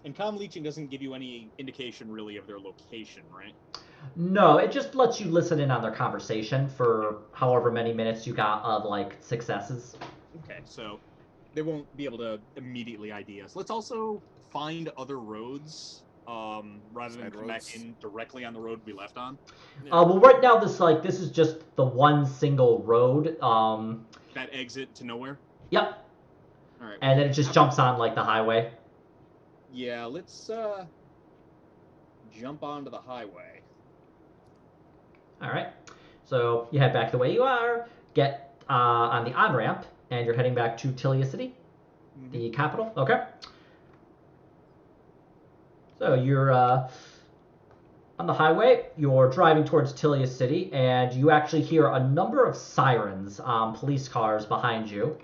And comm leeching doesn't give you any indication really of their location, right? No, it just lets you listen in on their conversation for however many minutes you got of like successes. Okay, so they won't be able to immediately ID us. Let's also find other roads, rather than come back in directly on the road we left on. Yeah. Well, right now this is just the one single road. That exit to nowhere. Yep. All right. And then it just jumps on like the highway. Yeah, let's jump onto the highway. All right. So you head back the way you are, get on the on-ramp, and you're heading back to Tilea City, the capital. Okay. So you're on the highway. You're driving towards Tilea City, and you actually hear a number of sirens, police cars behind you.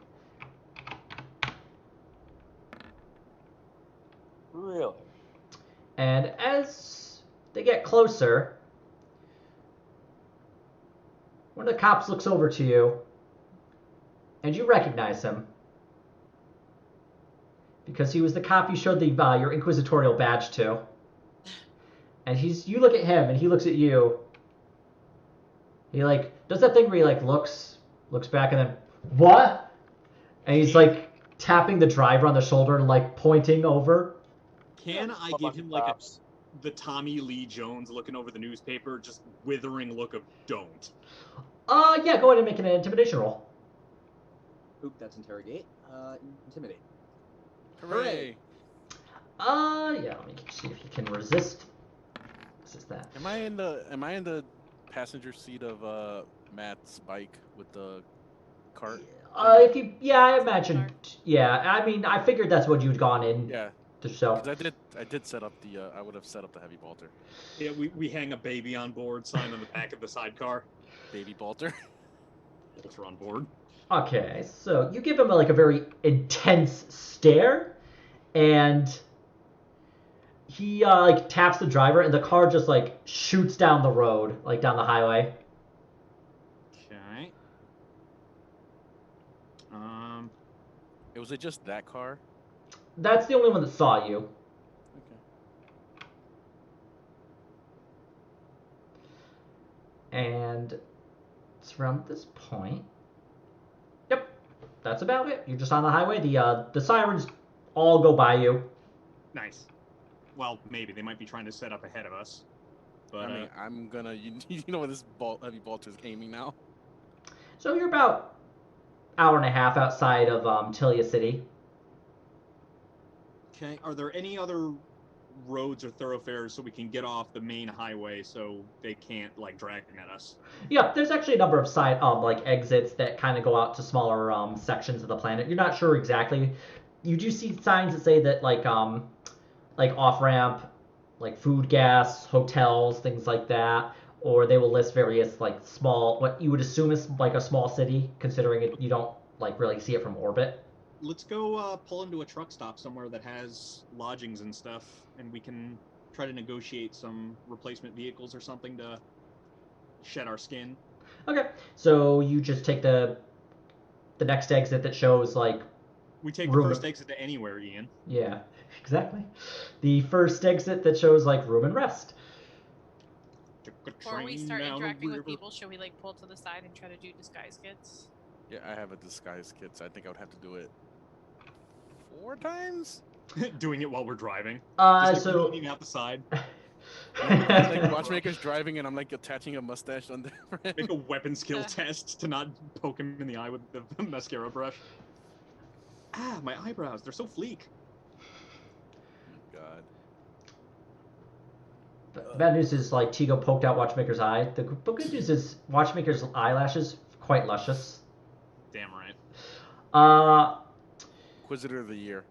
Really? And as they get closer, one of the cops looks over to you, and you recognize him. Because he was the cop you showed your inquisitorial badge to. And you look at him, and he looks at you. He like does that thing where he like looks back, and then what? And he's like tapping the driver on the shoulder and like pointing over. Can I give him like the Tommy Lee Jones looking over the newspaper, just withering look of don't? Yeah, go ahead and make an intimidation roll. Oop, that's interrogate. Intimidate. Hooray! Yeah, let me see if you can resist. Resist that. Am I in the passenger seat of Matt's bike with the cart? I imagine. Yeah, I mean, I figured that's what you'd gone in. Yeah. To show. Because I did set up the. I would have set up the heavy bolter. Yeah, we hang a baby on board sign on the back of the sidecar. Baby bolter. Bolter on board. Okay, so you give him like a very intense stare, and he like taps the driver, and the car just like shoots down the road, like down the highway. Okay. Was it just that car? That's the only one that saw you. Okay. And it's around this point. Yep, that's about it. You're just on the highway. The sirens all go by you. Nice. Well, maybe they might be trying to set up ahead of us. But I mean, I'm gonna. You know, this heavy bolter's aiming now. So you're about hour and a half outside of Tilea City. Okay. Are there any other roads or thoroughfares so we can get off the main highway so they can't like drag at us? Yeah, there's actually a number of side like exits that kind of go out to smaller sections of the planet. You're not sure exactly. You do see signs that say that like off ramp, like food, gas, hotels, things like that, or they will list various like small, what you would assume is like a small city, considering it you don't like really see it from orbit. Let's go pull into a truck stop somewhere that has lodgings and stuff, and we can try to negotiate some replacement vehicles or something to shed our skin. Okay, so you just take the next exit that shows like. We take the first exit to anywhere, Ian. Yeah, exactly. The first exit that shows like room and rest. Before we start interacting with people, should we like pull to the side and try to do disguise kits? Yeah, I have a disguise kit, so I think I would have to do it 4 times. Doing it while we're driving. Just like leaning out the side. Like Watchmaker's driving, and I'm like attaching a mustache on there. Make a weapon skill test to not poke him in the eye with the mascara brush. Ah, my eyebrows—they're so fleek. God. The bad news is like Tigo poked out Watchmaker's eye. The good news is Watchmaker's eyelashes quite luscious. Damn right. Inquisitor of the Year.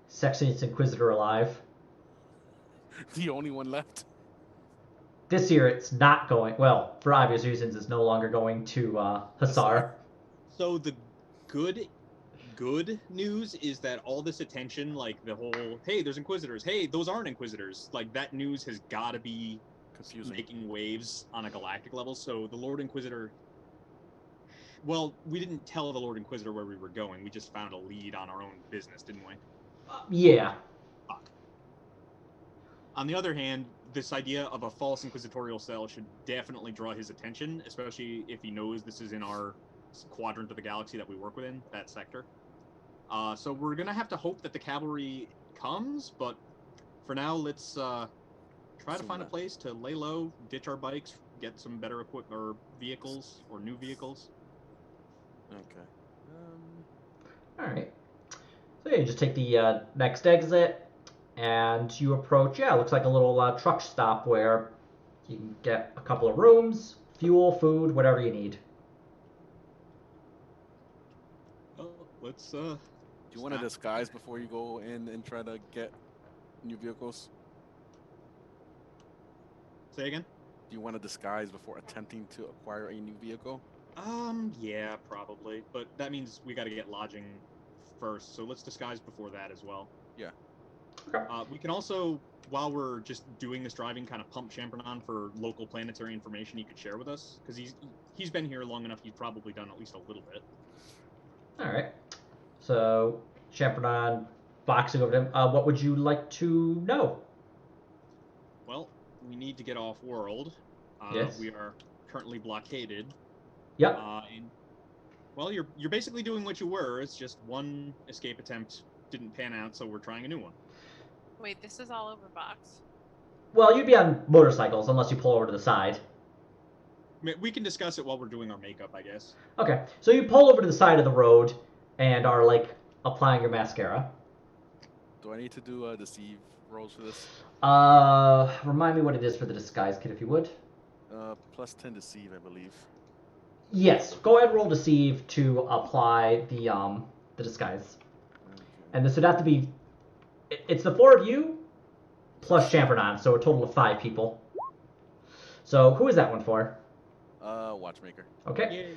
Sexiest Inquisitor alive. The only one left. This year it's not going, well, for obvious reasons, it's no longer going to Hussar. So the good news is that all this attention, like the whole, hey, there's Inquisitors, hey, those aren't Inquisitors, like that news has got to be confusing, making waves on a galactic level. So the Lord Inquisitor, well, we didn't tell the Lord Inquisitor where we were going. We just found a lead on our own business, didn't we? Yeah. Fuck. On the other hand, this idea of a false inquisitorial cell should definitely draw his attention, especially if he knows this is in our quadrant of the galaxy that we work within, that sector. So we're going to have to hope that the cavalry comes, but for now, let's try to find a place to lay low, ditch our bikes, get some better equipment or vehicles or new vehicles. Okay. All right. So you just take the next exit, and you approach. Yeah, it looks like a little truck stop where you can get a couple of rooms, fuel, food, whatever you need. Well, let's. Do you want to disguise before you go in and try to get new vehicles? Say again? Do you want to disguise before attempting to acquire a new vehicle? Yeah, probably. But that means we got to get lodging first, so let's disguise before that as well. Yeah. Okay. We can also, while we're just doing this driving, kind of pump Champernon for local planetary information he could share with us, because he's been here long enough. He's probably done at least a little bit. All right. So Champernon boxing over to him. What would you like to know? Well, we need to get off world. Yes. We are currently blockaded. Yep. Well, you're basically doing what you were. It's just one escape attempt didn't pan out, so we're trying a new one. Wait, this is all over Box. Well, you'd be on motorcycles unless you pull over to the side. We can discuss it while we're doing our makeup, I guess. Okay, so you pull over to the side of the road and are like applying your mascara. Do I need to do deceive rolls for this? Remind me what it is for the disguise kit, if you would. Plus 10 deceive, I believe. Yes, go ahead and roll deceive to apply the disguise. Okay. And this would have to be, it's the 4 of you plus Champernon, so a total of 5 people. So who is that one for? Watchmaker. Okay. Yay.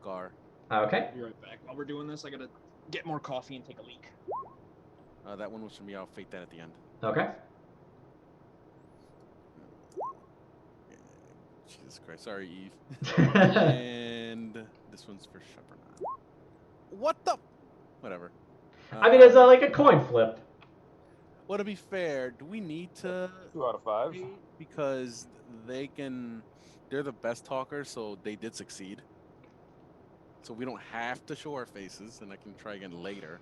Gar. Okay. I'll be right back. While we're doing this, I gotta get more coffee and take a leak. That one was for me. I'll fake that at the end. Okay. Jesus Christ. Sorry, Eve. And this one's for Shepherd. What the? Whatever. I mean, it's like a coin flip. Well, to be fair, do we need to 2 out of 5. because they're the best talkers, so they did succeed. So we don't have to show our faces, and I can try again later.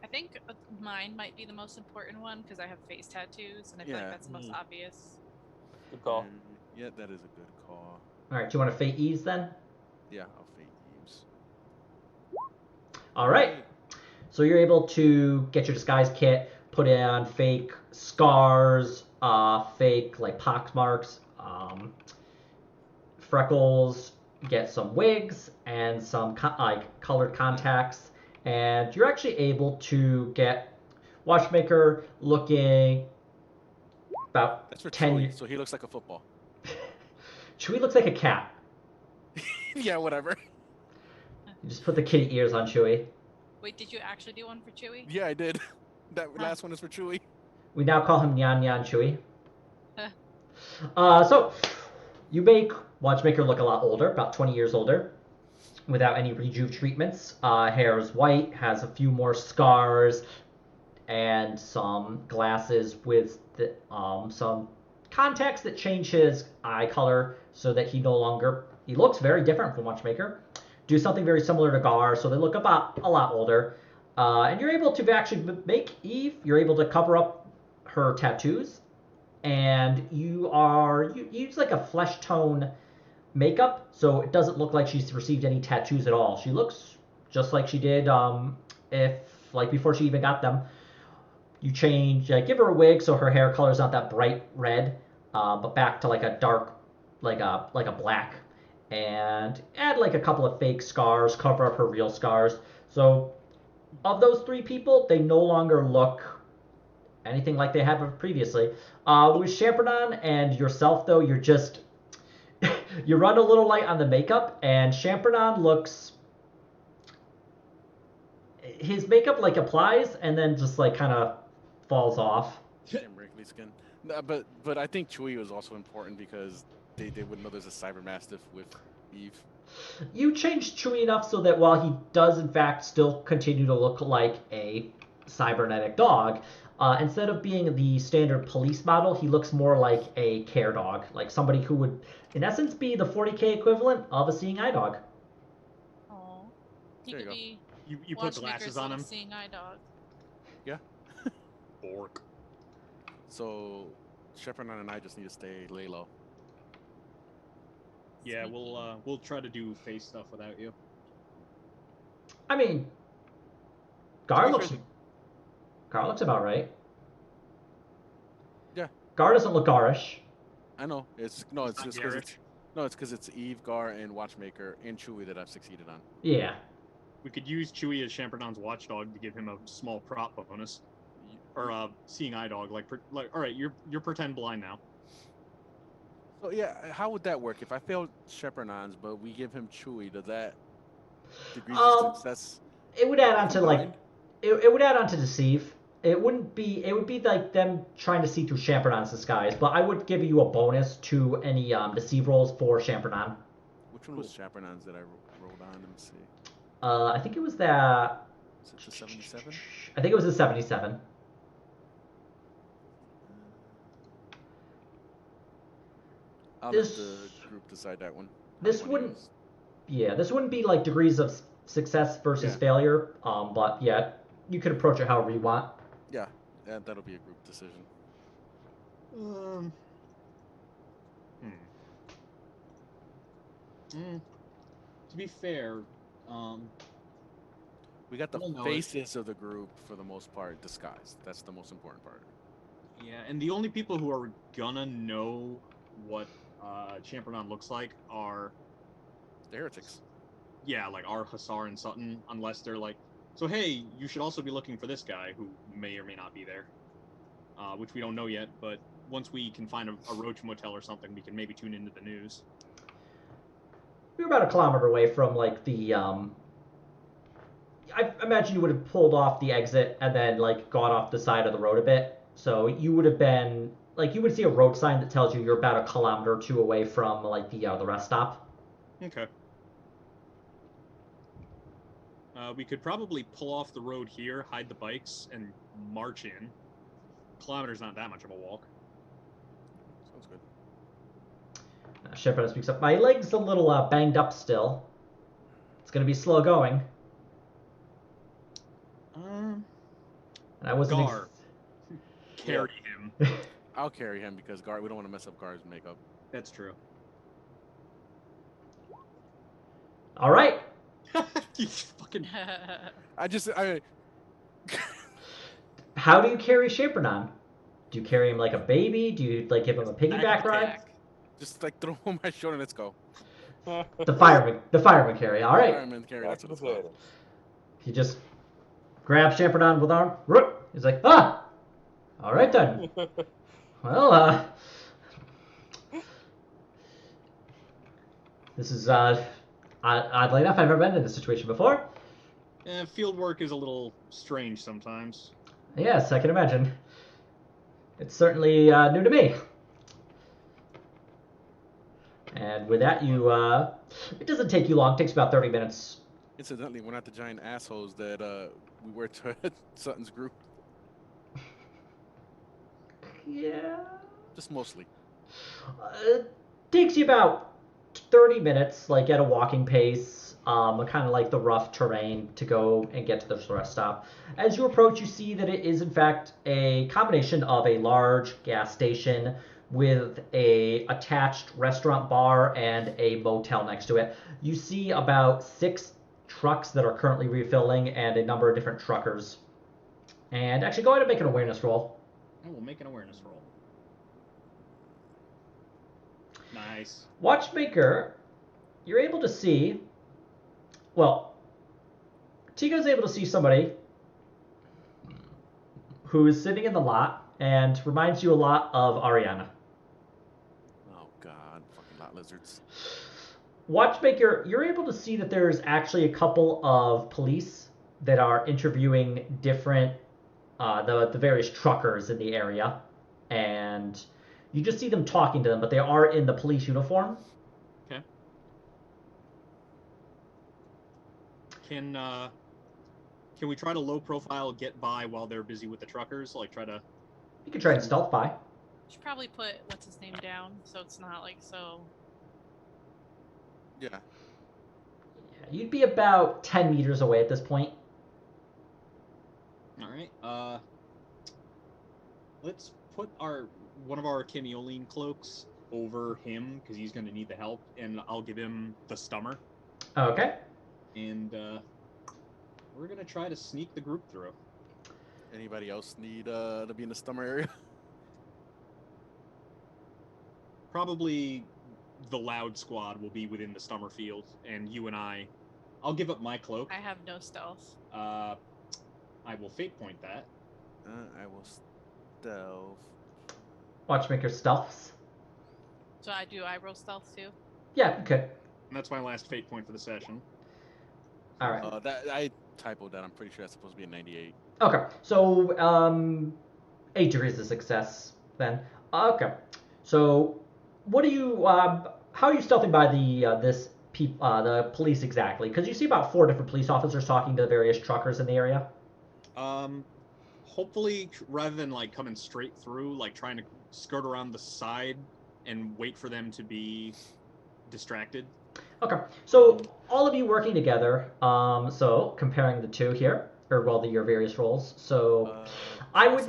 I think mine might be the most important one because I have face tattoos, and I feel like that's the most obvious. Good call. Yeah, that is a good call. All right, do you want to fake ease then? Yeah, I'll fake Eves. All right. So you're able to get your disguise kit, put on fake scars, fake like pox marks, freckles, get some wigs and some colored contacts, and you're actually able to get Watchmaker looking about That's for 10 Chewie, years. so he looks like a football. Chewie looks like a cat. Yeah, whatever. You just put the kitty ears on Chewie. Wait, did you actually do one for Chewie? Yeah, I did. That last one is for Chewie. We now call him Nyan Nyan Chewie. So you make Watchmaker look a lot older, about 20 years older, without any rejuve treatments. Hair is white, has a few more scars. and some glasses with some contacts that change his eye color so that he looks very different from Watchmaker. Do something very similar to Gar, so they look about a lot older. And you're able to actually make Eve, you're able to cover up her tattoos, and you use like a flesh tone makeup, so it doesn't look like she's received any tattoos at all. She looks just like she did before she even got them. You give her a wig so her hair color's not that bright red, but back to like a dark, like a black, and add like a couple of fake scars, cover up her real scars. So of those three people, they no longer look anything like they have previously. With Champernon and yourself, though, you're just you run a little light on the makeup, and Champernon looks. His makeup like applies and then just like kind of falls off. Wrinkly skin. But I think Chewie was also important because they would know there's a cyber mastiff with Eve. You changed Chewie enough so that while he does in fact still continue to look like a cybernetic dog, instead of being the standard police model, he looks more like a care dog, like somebody who would, in essence, be the 40K equivalent of a seeing eye dog. Oh, he There could you be. You put glasses on him. Seeing eye dog. Yeah. Bork. So, Chapernon and I just need to stay lay low. Yeah, we'll try to do face stuff without you. I mean, Gar looks about right. Yeah. Gar doesn't look garish. I know. It's just because garish. it's Eve, Gar, and Watchmaker and Chewie that I've succeeded on. Yeah. We could use Chewie as Champernon's watchdog to give him a small prop bonus, or seeing eye dog. Like, all right, you're pretend blind now. So yeah, how would that work? If I failed Champernon's, but we give him Chewie, does that degrees of success? It would add on to like, it would add on to deceive. It wouldn't be. It would be like them trying to see through Champernon's disguise. But I would give you a bonus to any deceive rolls for Champernon. Which one was Champernon's that I rolled on? Let me see. I think it was that. Is it the 77? I think it was the 77. I'll let the group decide that one. This wouldn't. Yeah, this wouldn't be like degrees of success versus failure. But yeah, you could approach it however you want. Yeah, that'll be a group decision. To be fair, we got the faces of the group for the most part disguised. That's the most important part. Yeah, and the only people who are gonna know what Champernon looks like are the heretics. Yeah, like our Hussar and Sutton, unless they're like, so hey, you should also be looking for this guy who may or may not be there, which we don't know yet. But once we can find a roach motel or something, we can maybe tune into the news. We're about a kilometer away from like the. I imagine you would have pulled off the exit and then like gone off the side of the road a bit. So you would have been like you would see a road sign that tells you you're about a kilometer or two away from like the rest stop. Okay. We could probably pull off the road here, hide the bikes, and march in. Kilometer's not that much of a walk. Sounds good. Shepard speaks up. My leg's a little banged up still. It's gonna be slow going. And I wasn't. Gar, carry him. I'll carry him because we don't want to mess up Gar's makeup. That's true. All right. You fucking. How do you carry Chapernon? Do you carry him like a baby? Do you like give him a piggyback ride? Just like throw him on my shoulder and let's go. The fireman carry. All right. Fireman carry. That's what it's called. He just grabs Chapernon with arm. He's like, ah. All right then. Well, this is oddly enough, I've never been in this situation before. Field work is a little strange sometimes. Yes, I can imagine. It's certainly new to me. And with that, it doesn't take you long. It takes about 30 minutes. Incidentally, we're not the giant assholes that we were to Sutton's group. Yeah. Just mostly. Takes you about 30 minutes, like at a walking pace, kind of like the rough terrain to go and get to the rest stop. As you approach, you see that it is in fact a combination of a large gas station with a attached restaurant bar and a motel next to it. You see about 6 trucks that are currently refilling and a number of different truckers. And actually, go ahead and make an awareness roll. I will make an awareness roll. Nice. Watchmaker, you're able to see, well, Tico's able to see somebody who is sitting in the lot and reminds you a lot of Ariana. Oh god, fucking lot lizards. Watchmaker, you're able to see that there's actually a couple of police that are interviewing different, the various truckers in the area, and you just see them talking to them, but they are in the police uniform. Okay. Can we try to low profile get by while they're busy with the truckers? Like try to. You can try and stealth by. Should probably put what's his name down so it's not like so. Yeah. Yeah, you'd be about 10 meters away at this point. All right. Let's put one of our Chemioline cloaks over him because he's going to need the help, and I'll give him the stummer. Okay. And we're going to try to sneak the group through. Anybody else need to be in the stummer area? Probably the loud squad will be within the stummer field, and you and I'll give up my cloak. I have no stealth. I will fate point that. I will stealth. Watchmaker stealths. So I roll stealth too? Yeah, you could. And that's my last fate point for the session. All right. That I typoed that. I'm pretty sure that's supposed to be a 98. Okay, so 8 degrees of success then. Okay, so what do you? How are you stealthing by the police exactly? Because you see about 4 different police officers talking to the various truckers in the area. Hopefully, rather than like coming straight through, like trying to skirt around the side and wait for them to be distracted. Okay, so all of you working together. So comparing the two here, or your various roles. So I would.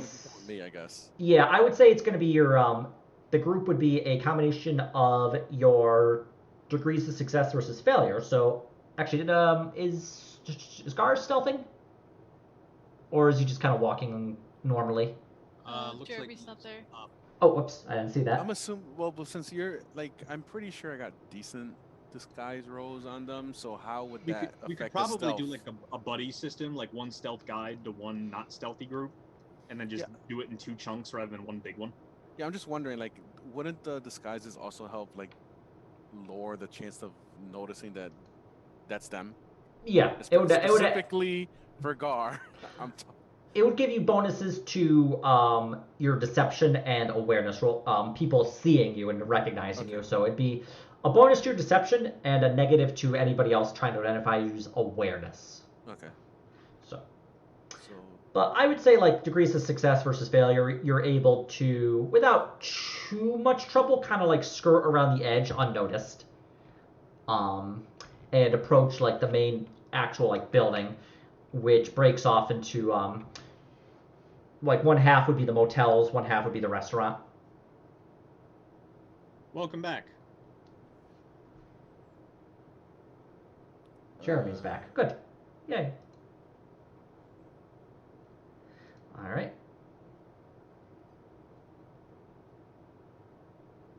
Me, I guess. Yeah, I would say it's going to be your. The group would be a combination of your degrees of success versus failure. So actually, is Gar stealthing? Or is he just kind of walking normally? Looks Jeremy's like not there. Oh, whoops, I didn't see that. I'm assuming, well, since you're, like, I'm pretty sure I got decent disguise rolls on them, so how would that affect we could probably do, like, a buddy system, like one stealth guide to one not stealthy group, and then just do it in 2 chunks rather than one big one. Yeah, I'm just wondering, like, wouldn't the disguises also help, like, lower the chance of noticing that that's them? Yeah, specifically for Gar. It would give you bonuses to your deception and awareness roll, people seeing you and recognizing you. So it'd be a bonus to your deception and a negative to anybody else trying to identify you's awareness. Okay. So, but I would say like degrees of success versus failure, you're able to, without too much trouble, kind of like skirt around the edge unnoticed, and approach like the main actual like building, which breaks off into like one half would be the motels, one half would be the restaurant. Welcome back. Jeremy's back. Good. Yay. All right.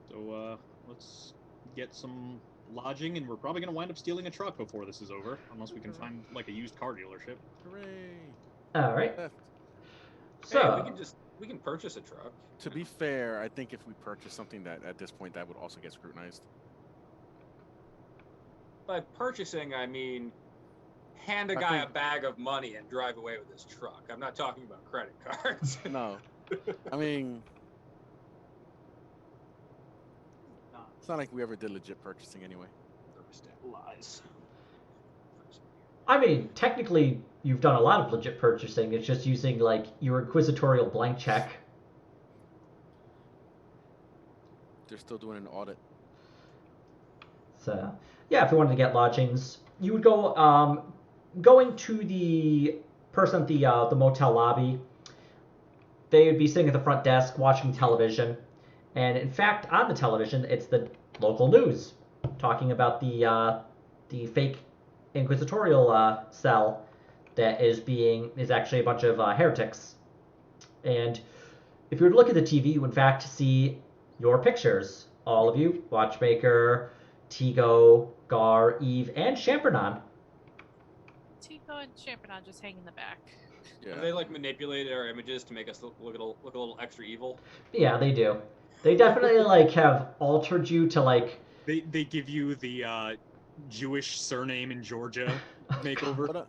So let's get some lodging, and we're probably going to wind up stealing a truck before this is over, unless we can find like a used car dealership. Hooray! All right. So hey, we can purchase a truck. To be fair, I think if we purchase something that at this point that would also get scrutinized. By purchasing, I mean hand a guy a bag of money and drive away with his truck. I'm not talking about credit cards. No. I mean, it's not like we ever did legit purchasing anyway. Lies. I mean, technically, you've done a lot of legit purchasing. It's just using like your inquisitorial blank check. they're still doing an audit. So, yeah, if you wanted to get lodgings, you would go going to the person at the motel lobby. They would be sitting at the front desk watching television, and in fact, on the television, it's the local news talking about the fake inquisitorial cell that is actually a bunch of heretics. And if you were to look at the TV, you would in fact see your pictures, all of you, Watchmaker, Tigo, Gar, Eve, and Champernon. Tigo and Champernon just hang in the back. Yeah. Have they like manipulated our images to make us look a little extra evil? Yeah, they do. They definitely like have altered you to like. They give you the Jewish surname in Georgia makeover.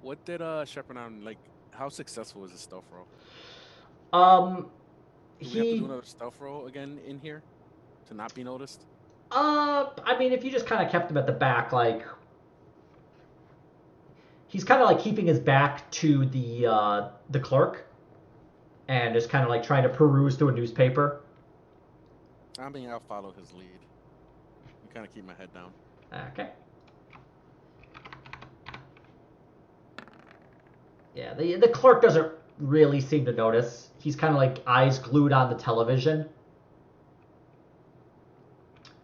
What did Champernon like? How successful was his stealth roll? Do we have to do another stealth roll again in here to not be noticed? I mean, if you just kind of kept him at the back, like he's kind of like keeping his back to the clerk, and just kind of like trying to peruse through a newspaper. I mean, I'll follow his lead. I kind of keep my head down. Okay. Yeah, the clerk doesn't really seem to notice. He's kind of like eyes glued on the television.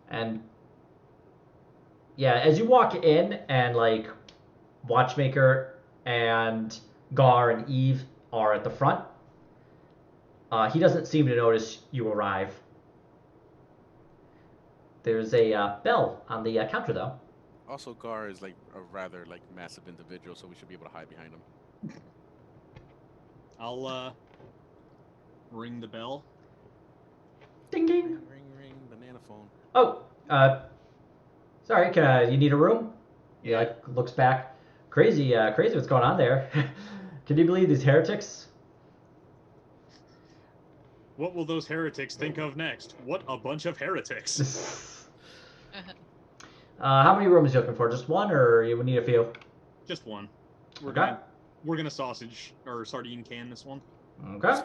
And yeah, as you walk in and like Watchmaker and Gar and Eve are at the front, he doesn't seem to notice you arrive. There's a bell on the counter though. Also, Gar is like a rather like massive individual, so we should be able to hide behind him. I'll ring the bell. Ding ding. Ring ring ring. Banana phone. Oh, sorry. You need a room? He like looks back. Crazy what's going on there. Can you believe these heretics? What will those heretics think of next? What a bunch of heretics. How many rooms are you looking for? Just one, or you would need a few? Just one. Okay. We're gonna sausage or sardine can this one. Okay.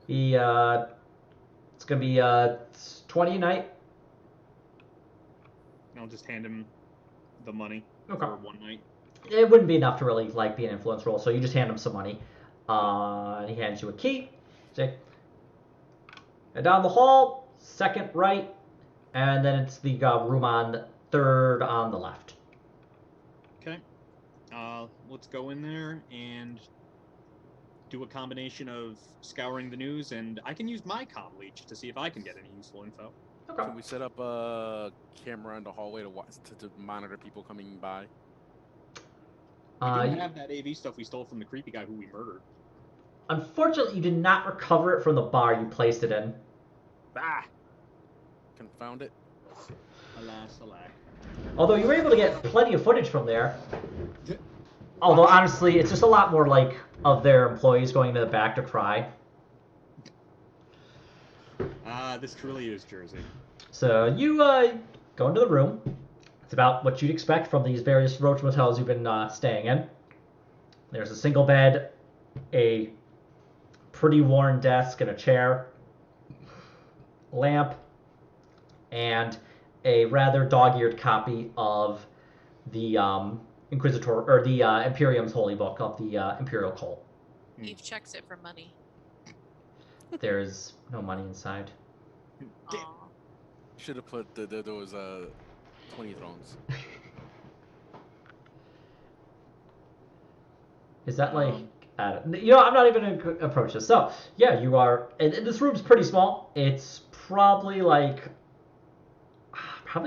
It's gonna be 20 a night. I'll just hand him the money for one night. It wouldn't be enough to really like be an influence roll, so you just hand him some money. He hands you a key. Say, and down the hall, second right, and then it's the room on third on the left. Okay. Let's go in there and do a combination of scouring the news, and I can use my comm leech to see if I can get any useful info. Okay. Can we set up a camera in the hallway to monitor people coming by? We do have that AV stuff we stole from the creepy guy who we murdered. Unfortunately, you did not recover it from the bar you placed it in. Bah! Confound it. Alas, alack. Although you were able to get plenty of footage from there. Although, honestly, it's just a lot more, like, of their employees going into the back to cry. This truly is Jersey. So, you go into the room. It's about what you'd expect from these various roach motels you've been staying in. There's a single bed, a pretty worn desk and a chair, lamp, and a rather dog-eared copy of the Inquisitor or the Imperium's holy book of the Imperial Cult. Eve checks it for money. There's no money inside. Should have put those 20 thrones. Is that like? I'm not even gonna approach this. So yeah, you are. And this room's pretty small. It's probably like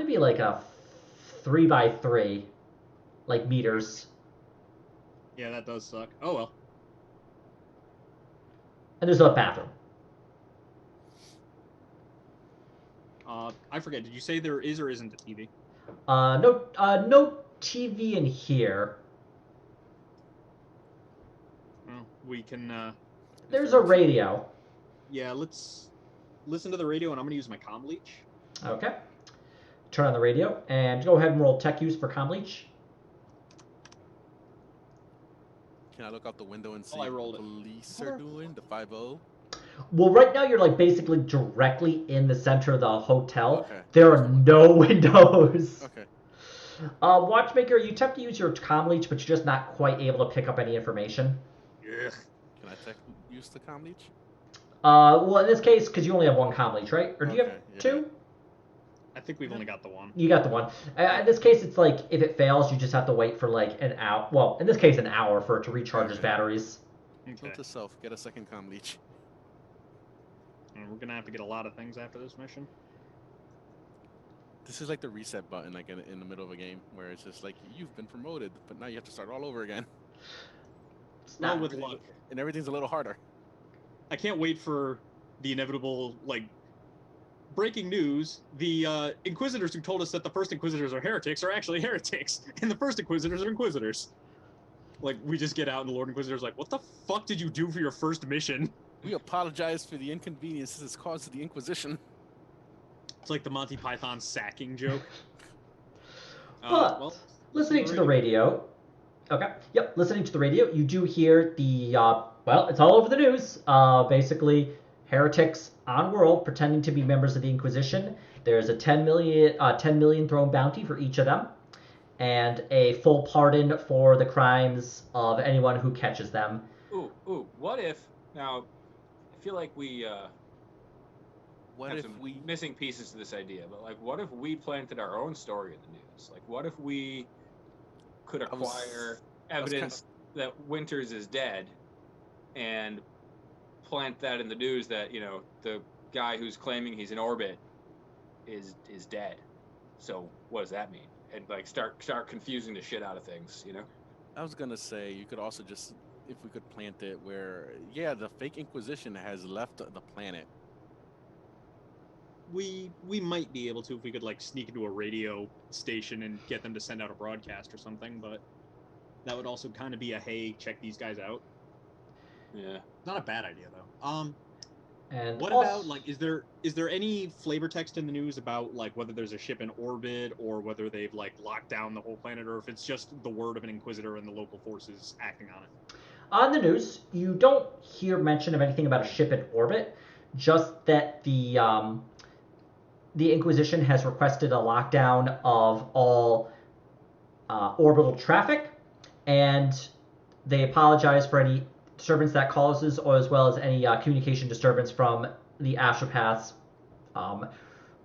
be like a 3x3, like meters. Yeah, that does suck. Oh well. And there's a bathroom. I forget. Did you say there is or isn't a TV? No TV in here. Well, we can. There's a radio. Yeah, let's listen to the radio, and I'm gonna use my comm leech. Okay. Turn on the radio and go ahead and roll tech use for comm leech. Can I look out the window and see I rolled what the police are doing? The 5-0. Well, right now you're like basically directly in the center of the hotel. Okay. There are no windows. Okay. Watchmaker, you attempt to use your comm leech, but you're just not quite able to pick up any information. Yeah. Can I use the comm leech? Well, in this case, because you only have one comm leech, right? Or do you have two? I think we've only got the one. You got the one. In this case, it's like if it fails, you just have to wait for like an hour. Well, in this case, an hour for it to recharge its batteries. Okay. Note to self: get a second comm leech. And we're gonna have to get a lot of things after this mission. This is like the reset button, like in the middle of a game, where it's just like you've been promoted, but now you have to start all over again. It's not with luck, and everything's a little harder. I can't wait for the inevitable breaking news. The Inquisitors who told us that the first Inquisitors are heretics are actually heretics, and the first Inquisitors are Inquisitors. Like, we just get out and the Lord Inquisitor's like, what the fuck did you do for your first mission? We apologize for the inconveniences it's caused to the Inquisition. It's like the Monty Python sacking joke. But, listening to the radio... Okay, yep, listening to the radio, you do hear the, well, it's all over the news. Basically, heretics on world pretending to be members of the Inquisition. There's a 10 million throne bounty for each of them, and a full pardon for the crimes of anyone who catches them. Ooh, what if, now, I feel like we, have some missing pieces to this idea, but, like, what if we planted our own story in the news? Like, what if we could acquire evidence that Winters is dead and plant that in the news that, you know, the guy who's claiming he's in orbit is dead. So what does that mean? And like start confusing the shit out of things, you know? I was gonna say you could also just, if we could plant it where, yeah, the fake Inquisition has left the planet. We might be able to if we could like sneak into a radio station and get them to send out a broadcast or something, but that would also kind of be a, hey, check these guys out. Yeah. Not a bad idea though. And what about like is there any flavor text in the news about like whether there's a ship in orbit or whether they've like locked down the whole planet, or if it's just the word of an Inquisitor and the local forces acting on it? On the news, you don't hear mention of anything about a ship in orbit, just that the Inquisition has requested a lockdown of all orbital traffic, and they apologize for any disturbance that causes, or as well as any communication disturbance from the astropaths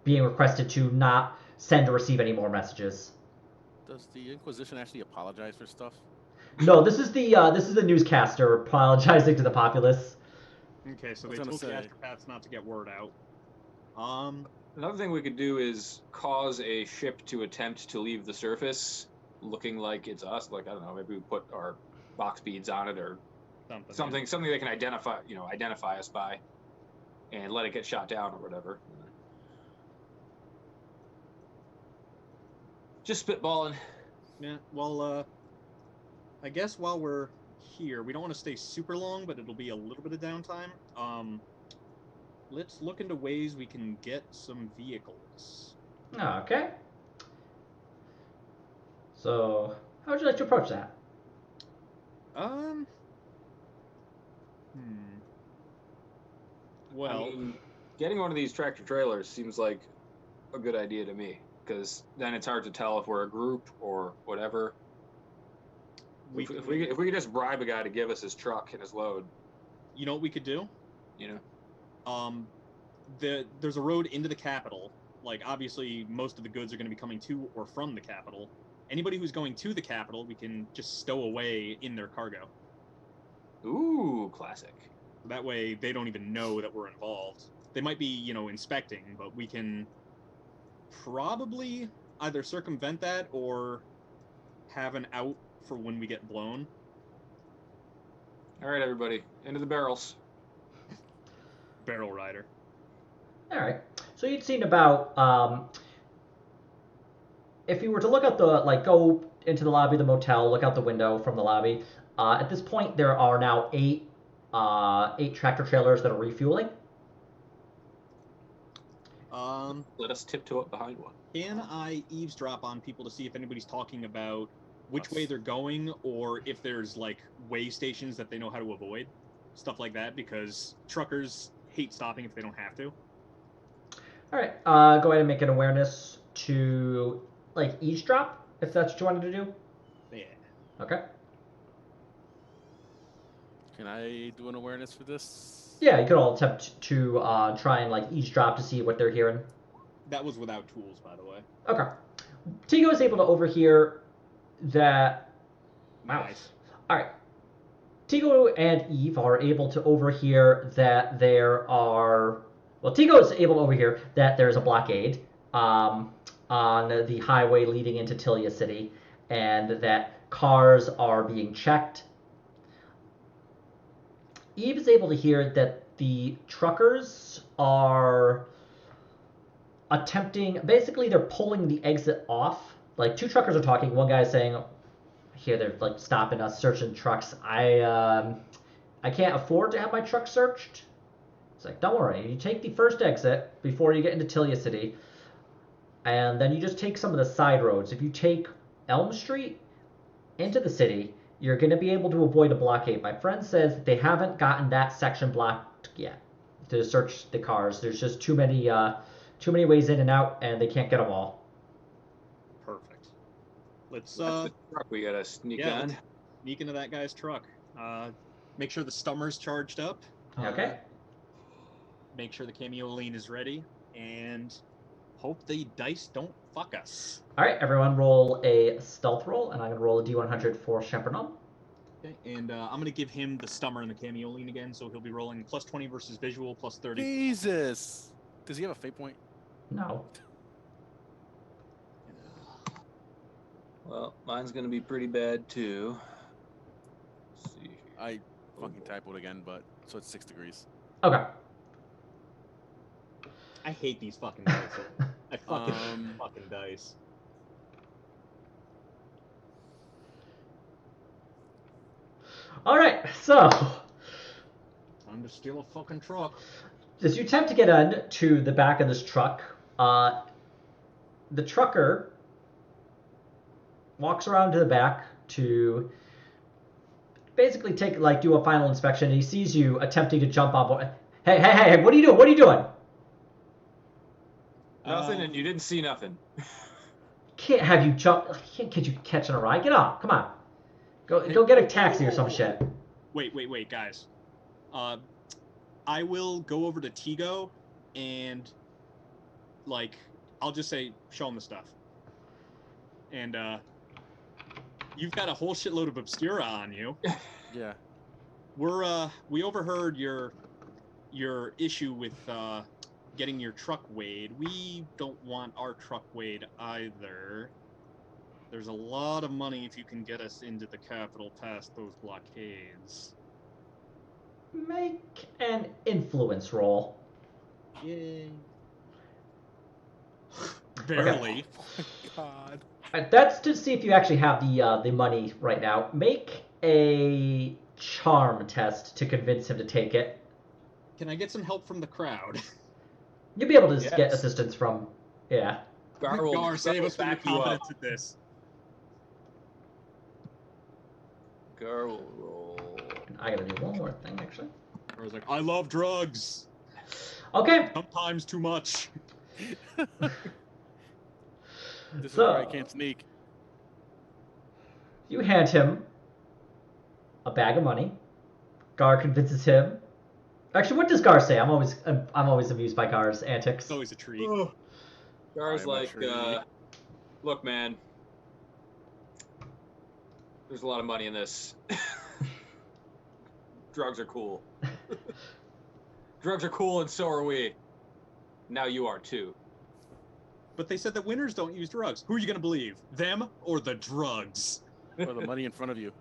being requested to not send or receive any more messages. Does the Inquisition actually apologize for stuff? No, this is the newscaster apologizing to the populace. Okay, so they told the astropaths not to get word out. Another thing we could do is cause a ship to attempt to leave the surface looking like it's us. Like, I don't know, maybe we put our box beads on it or something they can identify us by, and let it get shot down or whatever. Just spitballing. Yeah, well, I guess while we're here, we don't want to stay super long, but it'll be a little bit of downtime. Let's look into ways we can get some vehicles. Okay. So, how would you like to approach that? Well, I mean, getting one of these tractor trailers seems like a good idea to me, because then it's hard to tell if we're a group or whatever. If we could just bribe a guy to give us his truck and his load. You know what we could do? You know? There's a road into the capital. Like, obviously, most of the goods are going to be coming to or from the capital. Anybody who's going to the capital, we can just stow away in their cargo. Ooh, classic. That way, they don't even know that we're involved. They might be, you know, inspecting, but we can probably either circumvent that or have an out for when we get blown. All right, everybody, into the barrels. Barrel rider. All right. So you'd seen about if you were to look out go into the lobby of the motel, look out the window from the lobby. At this point, there are now eight tractor trailers that are refueling. Let us tiptoe up behind one. Can I eavesdrop on people to see if anybody's talking about which way they're going, or if there's like way stations that they know how to avoid, stuff like that? Because truckers hate stopping if they don't have to. All right. Go ahead and make an awareness to like eavesdrop if that's what you wanted to do. Yeah. Okay. Can I do an awareness for this? Yeah, you could all attempt to try and like eavesdrop to see what they're hearing. That was without tools, by the way. Okay. Tigo is able to overhear that. Wow. Nice. All right. Tigo and Eve are able to overhear that there are. Well, Tigo is able to overhear that there's a blockade on the highway leading into Tilea City, and that cars are being checked. Eve is able to hear that the truckers are attempting. Basically, they're pulling the exit off. Like, two truckers are talking. One guy's saying, "Here, they're like stopping us, searching trucks. I can't afford to have my truck searched." It's like, don't worry. You take the first exit before you get into Tilea City, and then you just take some of the side roads. If you take Elm Street into the city, you're going to be able to avoid a blockade. My friend says that they haven't gotten that section blocked yet to search the cars. There's just too many ways in and out, and they can't get them all. Perfect. Let's That's the truck we gotta sneak on. Sneak into that guy's truck. Make sure the stummer's charged up. Okay. Make sure the cameoline is ready, and hope the dice don't fuck us. All right, everyone roll a stealth roll, and I'm going to roll a D100 for Chapernon. Okay, and I'm going to give him the stummer and the cameoline again, so he'll be rolling plus 20 versus visual, plus 30. Jesus! Does he have a fate point? No. Well, mine's gonna be pretty bad too. Let's see. I fucking typoed again, but so it's 6 degrees. Okay. I hate these fucking dice. I fucking fucking dice. All right, so Time to steal a fucking truck. as you attempt to get on to the back of this truck, the trucker walks around to the back to basically do a final inspection, and he sees you attempting to jump on board. Hey, what are you doing? What are you doing? Nothing, and you didn't see nothing. Can't have you jump. Can't get you catching a ride. Get off. Come on. Go get a taxi or some shit. Wait, guys. I will go over to Tigo and, like, I'll just say, show him the stuff. And, you've got a whole shitload of Obscura on you. Yeah. We overheard your issue with, getting your truck weighed. We don't want our truck weighed either. There's a lot of money if you can get us into the capital past those blockades. Make an influence roll. Yay. Barely. Oh my God. That's to see if you actually have the money right now. Make a charm test to convince him to take it. Can I get some help from the crowd? You'll be able to get assistance from, yeah. Gar, save us from your confidence at this. Gar will roll. I gotta do one more thing, actually. I was like, I love drugs. Okay. Sometimes too much. This is where I can't sneak. You hand him a bag of money. Gar convinces him. Actually, what does Gar say? I'm always amused by Gar's antics. It's always a treat. Gar's like, look, man. There's a lot of money in this. Drugs are cool. Drugs are cool, and so are we. Now you are too. But they said that winners don't use drugs. Who are you going to believe? Them or the drugs? Or the money in front of you.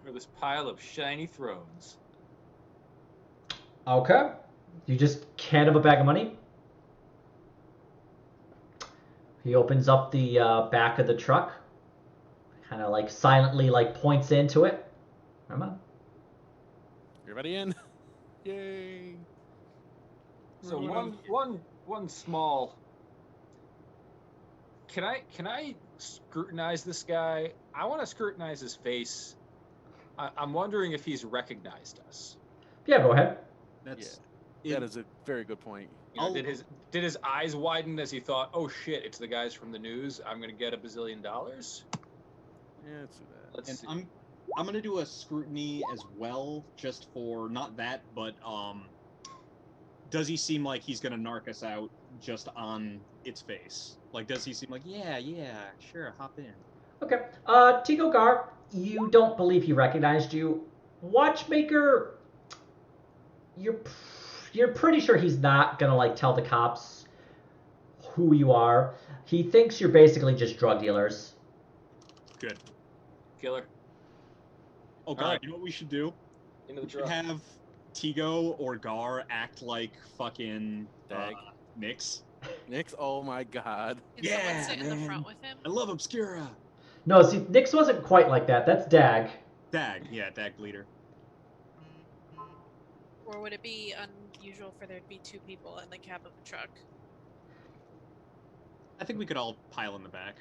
Or this pile of shiny thrones. Okay. You just hand him a bag of money. He opens up the back of the truck. Kind of like silently points into it. Come on. Everybody in. Yay. So one small. Can I scrutinize this guy? I want to scrutinize his face. I'm wondering if he's recognized us. Yeah, go ahead. That is a very good point. You know, did his eyes widen as he thought, "Oh shit, it's the guys from the news. I'm gonna get $1 billion." Yeah, let's do that. Let's see. I'm gonna do a scrutiny as well, just for not that, but does he seem like he's gonna narc us out just on its face? Like, does he seem like, yeah, sure, hop in? Okay. Tico Gar, you don't believe he recognized you. Watchmaker, you're pretty sure he's not gonna like tell the cops who you are. He thinks you're basically just drug dealers. Good. Killer. Oh god, you know what we should do? Into the we should have Tigo or Gar act like fucking Nix. Nix, oh my god. Can someone sit in the front with him? I love Obscura. No, see, Nix wasn't quite like that. That's Dag. Dag leader. Or would it be unusual for there to be 2 people in the cab of the truck? I think we could all pile in the back.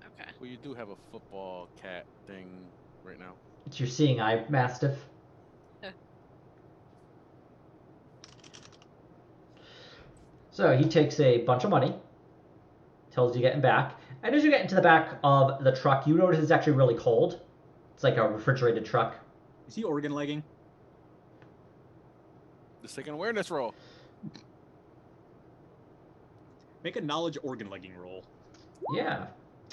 Okay. Well, you do have a football cat thing right now. It's your seeing eye, Mastiff. So he takes a bunch of money, tells you getting back, and as you get into the back of the truck, you notice it's actually really cold. It's like a refrigerated truck. Is he organ legging? Just take an awareness roll. Make a knowledge organ legging roll. Yeah.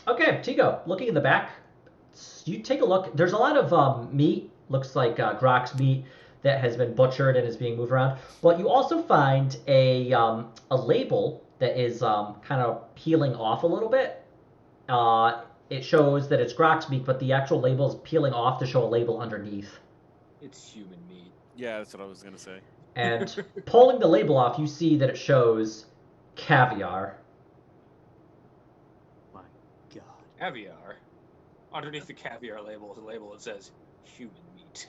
Okay, Tigo, looking in the back, you take a look. There's a lot of meat, looks like Grok's meat that has been butchered and is being moved around. But you also find a label that is kind of peeling off a little bit. It shows that it's Grok's meat, but the actual label is peeling off to show a label underneath. It's human meat. Yeah, that's what I was going to say. And pulling the label off, you see that it shows caviar. My god. Caviar? Underneath the caviar label is a label that says human meat.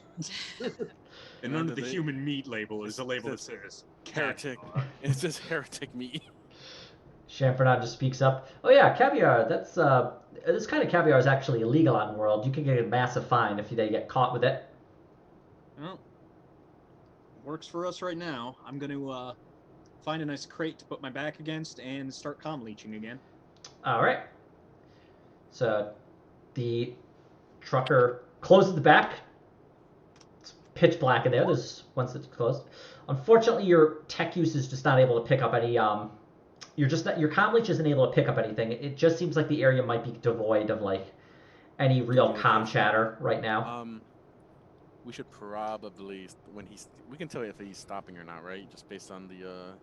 And under the human meat label is a label that says heretic. It says heretic meat. Champernard just speaks up. Oh yeah, caviar. That's this kind of caviar is actually illegal on World. You can get a massive fine if they get caught with it. Well, works for us right now. I'm going to find a nice crate to put my back against and start comm leeching again. All right. So the trucker closes the back. It's pitch black in there. There's once it's closed. Unfortunately, your tech use is just not able to pick up any. Your comm leech isn't able to pick up anything. It just seems like the area might be devoid of like any real comm chatter right now. We should probably we can tell if he's stopping or not, right? Just based on the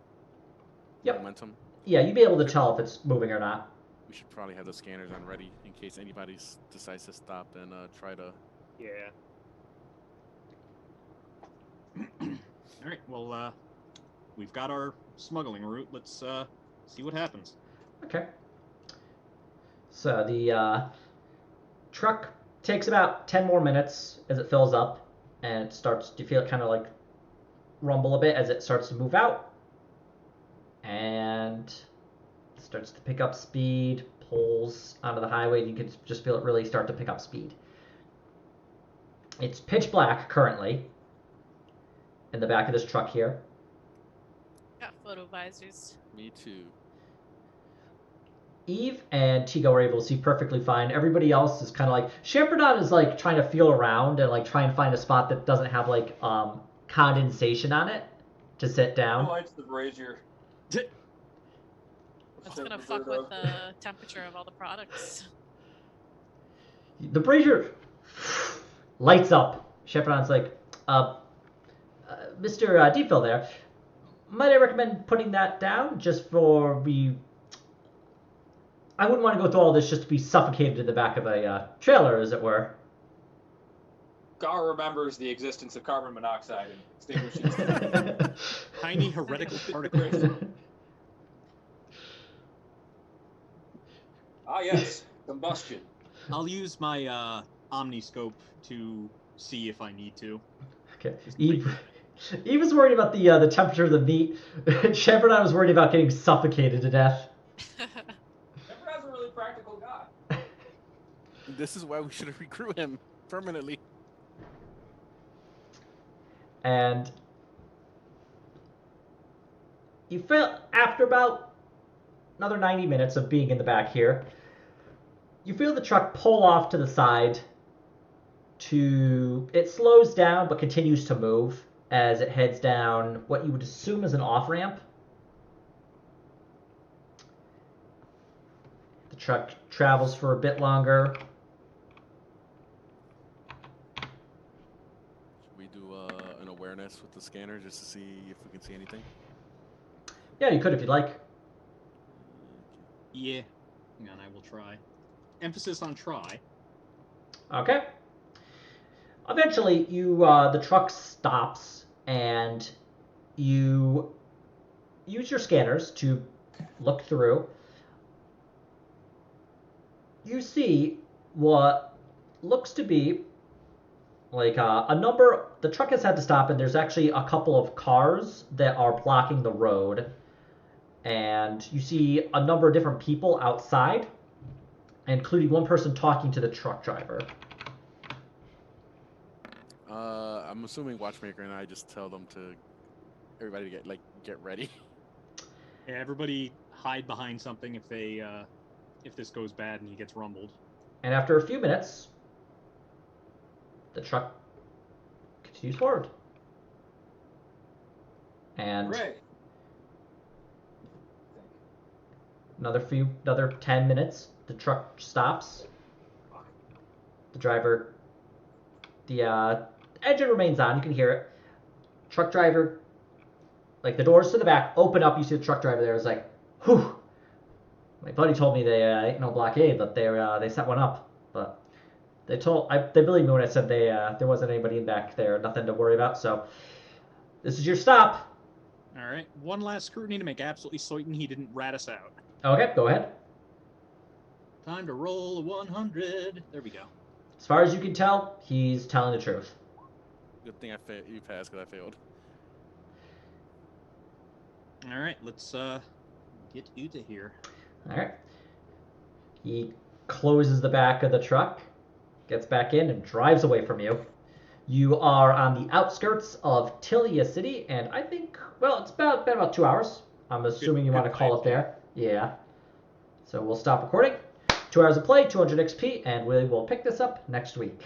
momentum. Yeah, you'd be able to tell if it's moving or not. We should probably have the scanners on ready in case anybody decides to stop and try to. Yeah. All right. Well, we've got our smuggling route. Let's see what happens. Okay. So the truck takes about 10 more minutes as it fills up, and it starts to feel it kind of like rumble a bit as it starts to move out, and it starts to pick up speed, pulls onto the highway, and you can just feel it really start to pick up speed. It's pitch black currently in the back of this truck here. Got photo visors. Me too. Eve and Tigo are able to see perfectly fine. Everybody else is kind of like... Champernard is like trying to feel around and like try and find a spot that doesn't have like condensation on it to sit down. Who lights the brazier? That's gonna fuck with the temperature of all the products. The brazier lights up. Champernard's like, Mr. Deepville there, might I recommend putting that down just for I wouldn't want to go through all this just to be suffocated in the back of a trailer, as it were. Gar remembers the existence of carbon monoxide and extinguishes tiny heretical particles. Ah, yes, combustion. I'll use my omniscope to see if I need to. Okay. Eve was worried about the temperature of the meat. Champernard was worried about getting suffocated to death. Champernard's a really practical guy. This is why we should recruit him permanently. And you feel after about another 90 minutes of being in the back here, you feel the truck pull off to the side. It slows down but continues to move as it heads down what you would assume is an off-ramp. The truck travels for a bit longer. Should we do an awareness with the scanner just to see if we can see anything? Yeah, you could if you'd like. Yeah. Hang on, I will try. Emphasis on try. Okay. Eventually, the truck stops, and you use your scanners to look through. You see what looks to be like a number. The truck has had to stop, and there's actually a couple of cars that are blocking the road. And you see a number of different people outside, including one person talking to the truck driver. I'm assuming Watchmaker and I just tell them to everybody to get ready. Yeah, everybody hide behind something if this goes bad and he gets rumbled. And after a few minutes, the truck continues forward. And Hooray. another 10 minutes, the truck stops. The driver, the engine remains on. You can hear it. Truck driver, like the doors to the back open up. You see the truck driver there. Is like, whew. My buddy told me they ain't no blockade, but they set one up. But they believed me when I said there wasn't anybody in back there, nothing to worry about. So this is your stop. All right, one last scrutiny to make absolutely certain he didn't rat us out. Okay, go ahead. Time to roll a 100. There we go. As far as you can tell, he's telling the truth. Good thing you passed because I failed. All right, let's get you to here. All right. He closes the back of the truck, gets back in, and drives away from you. You are on the outskirts of Tilea City, and I think, well, it's been about 2 hours. I'm assuming you want to call it there. Yeah. So we'll stop recording. 2 hours of play, 200 XP, and we will pick this up next week.